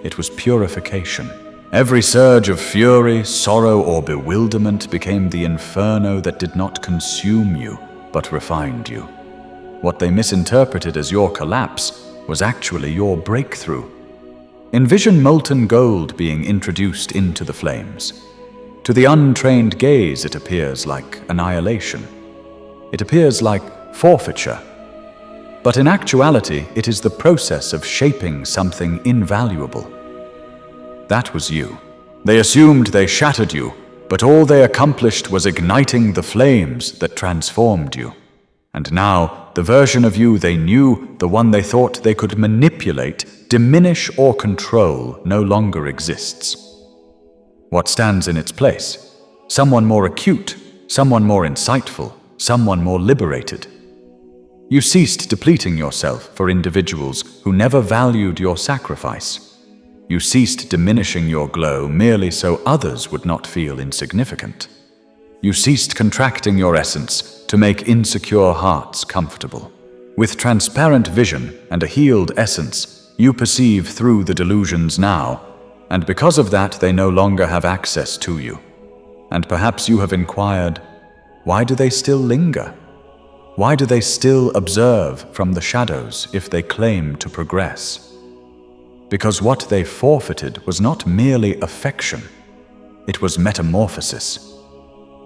It was purification. Every surge of fury, sorrow, or bewilderment became the inferno that did not consume you, but refined you. What they misinterpreted as your collapse was actually your breakthrough. Envision molten gold being introduced into the flames. To the untrained gaze, it appears like annihilation. It appears like forfeiture. But in actuality, it is the process of shaping something invaluable. That was you. They assumed they shattered you, but all they accomplished was igniting the flames that transformed you. And now, the version of you they knew, the one they thought they could manipulate, diminish, or control, no longer exists. What stands in its place? Someone more acute, someone more insightful, someone more liberated. You ceased depleting yourself for individuals who never valued your sacrifice. You ceased diminishing your glow merely so others would not feel insignificant. You ceased contracting your essence to make insecure hearts comfortable. With transparent vision and a healed essence, you perceive through the delusions now, and because of that they no longer have access to you. And perhaps you have inquired, why do they still linger? Why do they still observe from the shadows if they claim to progress? Because what they forfeited was not merely affection, it was metamorphosis.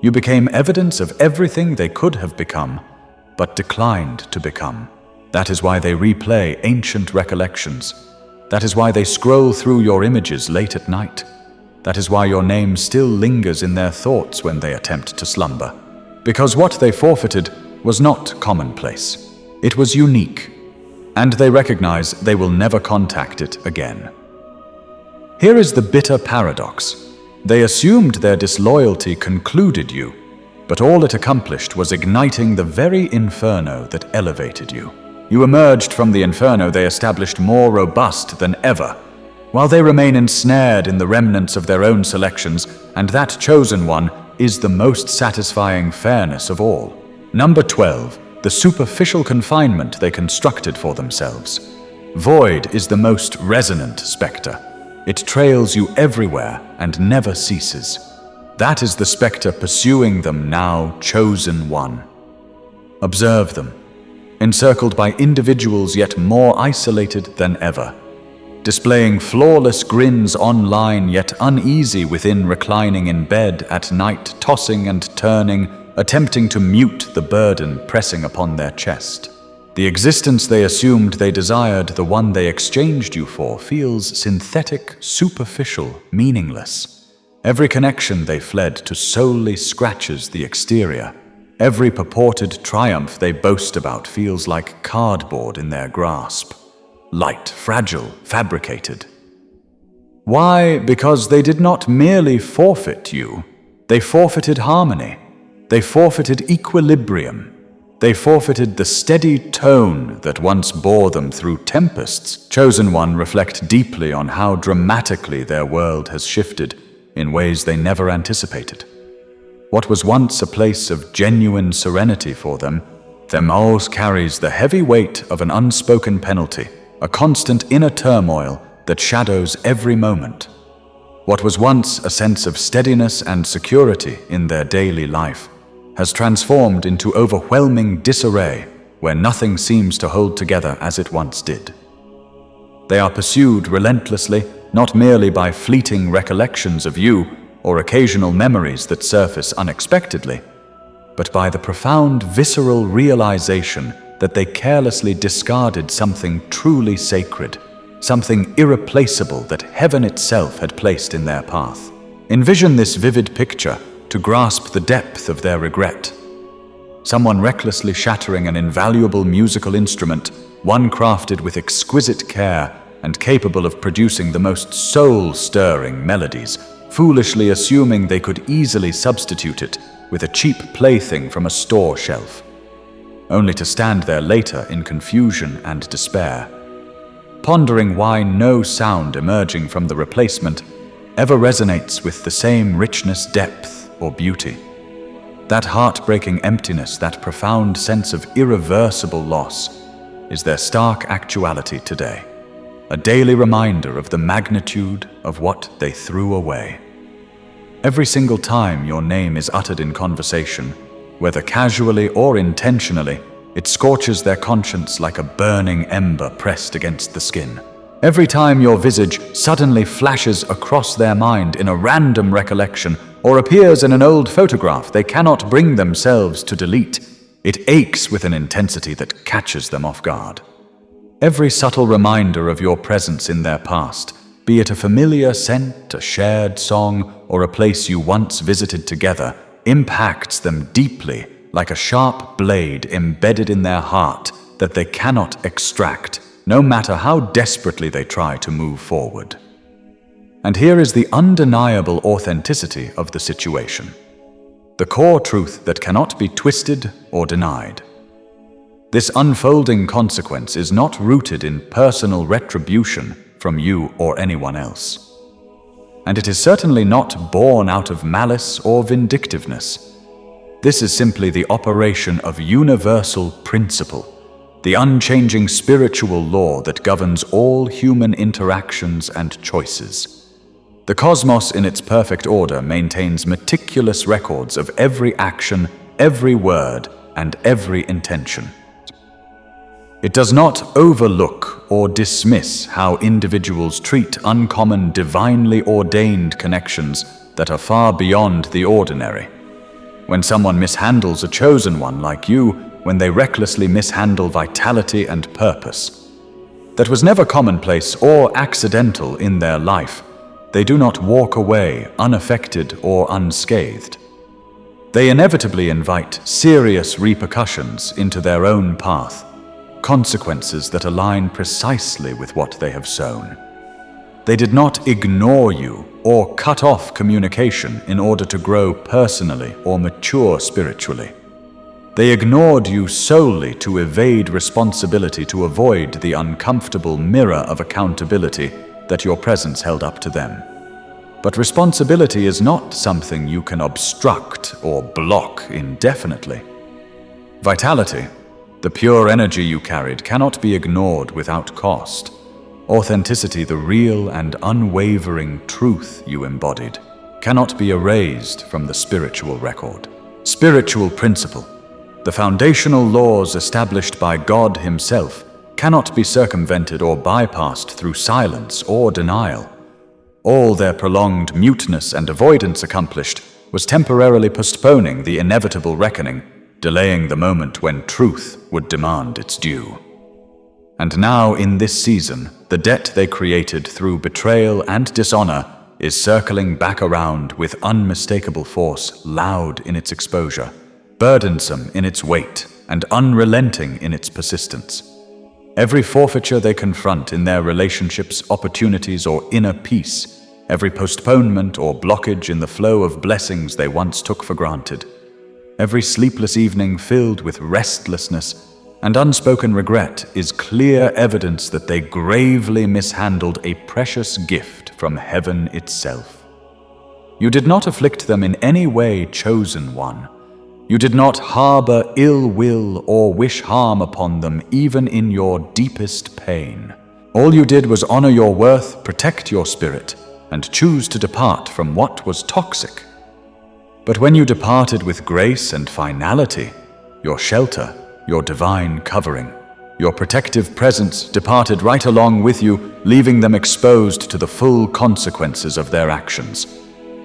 You became evidence of everything they could have become, but declined to become. That is why they replay ancient recollections. That is why they scroll through your images late at night. That is why your name still lingers in their thoughts when they attempt to slumber. Because what they forfeited was not commonplace. It was unique, and they recognize they will never contact it again. Here is the bitter paradox. They assumed their disloyalty concluded you, but all it accomplished was igniting the very inferno that elevated you. You emerged from the inferno they established more robust than ever, while they remain ensnared in the remnants of their own selections, and that chosen one is the most satisfying fairness of all. Number 12, the superficial confinement they constructed for themselves. Void is the most resonant spectre. It trails you everywhere and never ceases. That is the spectre pursuing them now, chosen one. Observe them, encircled by individuals yet more isolated than ever, displaying flawless grins online yet uneasy within, reclining in bed at night, tossing and turning, attempting to mute the burden pressing upon their chest. The existence they assumed they desired, the one they exchanged you for, feels synthetic, superficial, meaningless. Every connection they fled to solely scratches the exterior. Every purported triumph they boast about feels like cardboard in their grasp. Light, fragile, fabricated. Why? Because they did not merely forfeit you. They forfeited harmony. They forfeited equilibrium. They forfeited the steady tone that once bore them through tempests. Chosen one, reflect deeply on how dramatically their world has shifted in ways they never anticipated. What was once a place of genuine serenity for them now carries the heavy weight of an unspoken penalty, a constant inner turmoil that shadows every moment. What was once a sense of steadiness and security in their daily life has transformed into overwhelming disarray where nothing seems to hold together as it once did. They are pursued relentlessly, not merely by fleeting recollections of you or occasional memories that surface unexpectedly, but by the profound visceral realization that they carelessly discarded something truly sacred, something irreplaceable that heaven itself had placed in their path. Envision this vivid picture to grasp the depth of their regret. Someone recklessly shattering an invaluable musical instrument, one crafted with exquisite care and capable of producing the most soul-stirring melodies, foolishly assuming they could easily substitute it with a cheap plaything from a store shelf, only to stand there later in confusion and despair, pondering why no sound emerging from the replacement ever resonates with the same richness, depth, or beauty. That heartbreaking emptiness, that profound sense of irreversible loss, is their stark actuality today, a daily reminder of the magnitude of what they threw away. Every single time your name is uttered in conversation, whether casually or intentionally, it scorches their conscience like a burning ember pressed against the skin. Every time your visage suddenly flashes across their mind in a random recollection or appears in an old photograph they cannot bring themselves to delete. It aches with an intensity that catches them off guard. Every subtle reminder of your presence in their past, be it a familiar scent, a shared song, or a place you once visited together, impacts them deeply, like a sharp blade embedded in their heart that they cannot extract, no matter how desperately they try to move forward. And here is the undeniable authenticity of the situation. The core truth that cannot be twisted or denied. This unfolding consequence is not rooted in personal retribution from you or anyone else. And it is certainly not born out of malice or vindictiveness. This is simply the operation of universal principle, the unchanging spiritual law that governs all human interactions and choices. The cosmos in its perfect order maintains meticulous records of every action, every word, and every intention. It does not overlook or dismiss how individuals treat uncommon, divinely ordained connections that are far beyond the ordinary. When someone mishandles a chosen one like you, when they recklessly mishandle vitality and purpose, that was never commonplace or accidental in their life, they do not walk away unaffected or unscathed. They inevitably invite serious repercussions into their own path, consequences that align precisely with what they have sown. They did not ignore you or cut off communication in order to grow personally or mature spiritually. They ignored you solely to evade responsibility, to avoid the uncomfortable mirror of accountability that your presence held up to them. But responsibility is not something you can obstruct or block indefinitely. Vitality, the pure energy you carried, cannot be ignored without cost. Authenticity, the real and unwavering truth you embodied, cannot be erased from the spiritual record. Spiritual principle, the foundational laws established by God Himself, cannot be circumvented or bypassed through silence or denial. All their prolonged muteness and avoidance accomplished was temporarily postponing the inevitable reckoning, delaying the moment when truth would demand its due. And now, in this season, the debt they created through betrayal and dishonor is circling back around with unmistakable force, loud in its exposure, burdensome in its weight, and unrelenting in its persistence. Every forfeiture they confront in their relationships, opportunities, or inner peace, every postponement or blockage in the flow of blessings they once took for granted, every sleepless evening filled with restlessness and unspoken regret is clear evidence that they gravely mishandled a precious gift from heaven itself. You did not afflict them in any way, chosen one. You did not harbor ill will or wish harm upon them, even in your deepest pain. All you did was honor your worth, protect your spirit, and choose to depart from what was toxic. But when you departed with grace and finality, your shelter, your divine covering, your protective presence departed right along with you, leaving them exposed to the full consequences of their actions.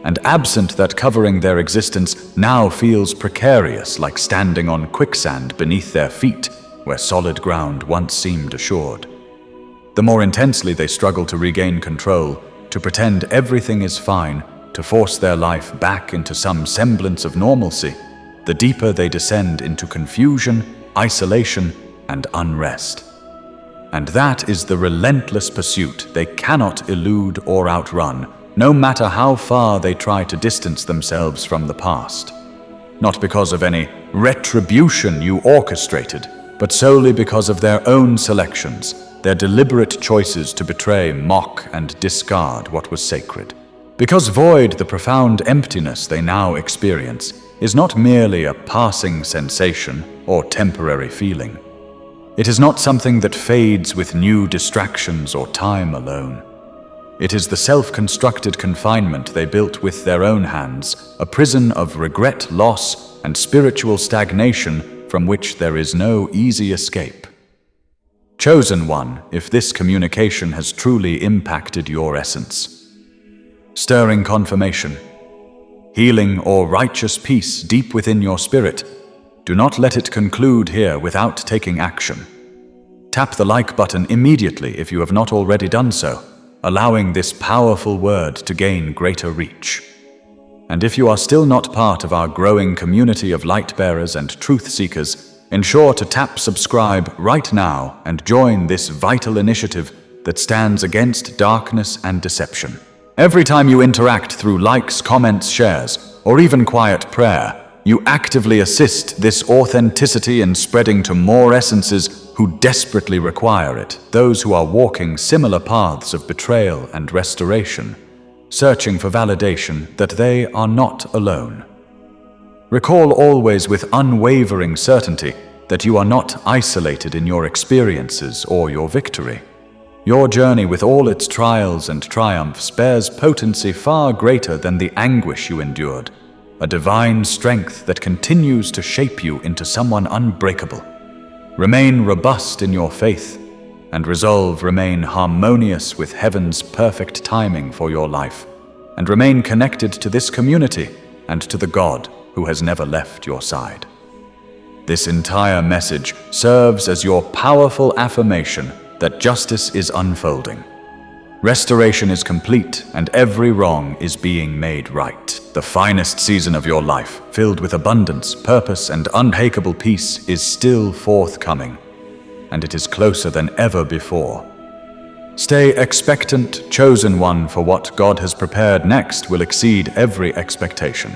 And absent that covering, their existence now feels precarious, like standing on quicksand beneath their feet, where solid ground once seemed assured. The more intensely they struggle to regain control, to pretend everything is fine, to force their life back into some semblance of normalcy, the deeper they descend into confusion, isolation, and unrest. And that is the relentless pursuit they cannot elude or outrun, no matter how far they try to distance themselves from the past. Not because of any retribution you orchestrated, but solely because of their own selections, their deliberate choices to betray, mock, and discard what was sacred. Because void, the profound emptiness they now experience, is not merely a passing sensation or temporary feeling. It is not something that fades with new distractions or time alone. It is the self-constructed confinement they built with their own hands, a prison of regret, loss, and spiritual stagnation from which there is no easy escape. Chosen one, if this communication has truly impacted your essence. Stirring confirmation. healing, or righteous peace deep within your spirit, do not let it conclude here without taking action. Tap the like button immediately if you have not already done so, allowing this powerful word to gain greater reach. And if you are still not part of our growing community of light bearers and truth seekers, ensure to tap subscribe right now and join this vital initiative that stands against darkness and deception. Every time you interact through likes, comments, shares, or even quiet prayer, you actively assist this authenticity in spreading to more essences who desperately require it, those who are walking similar paths of betrayal and restoration, searching for validation that they are not alone. Recall always with unwavering certainty that you are not isolated in your experiences or your victory. Your journey with all its trials and triumphs bears potency far greater than the anguish you endured, a divine strength that continues to shape you into someone unbreakable. Remain robust in your faith, and resolve remain harmonious with heaven's perfect timing for your life, and remain connected to this community and to the God who has never left your side. This entire message serves as your powerful affirmation that justice is unfolding. Restoration is complete, and every wrong is being made right. The finest season of your life, filled with abundance, purpose, and unshakable peace, is still forthcoming, and it is closer than ever before. Stay expectant, chosen one, for what God has prepared next will exceed every expectation.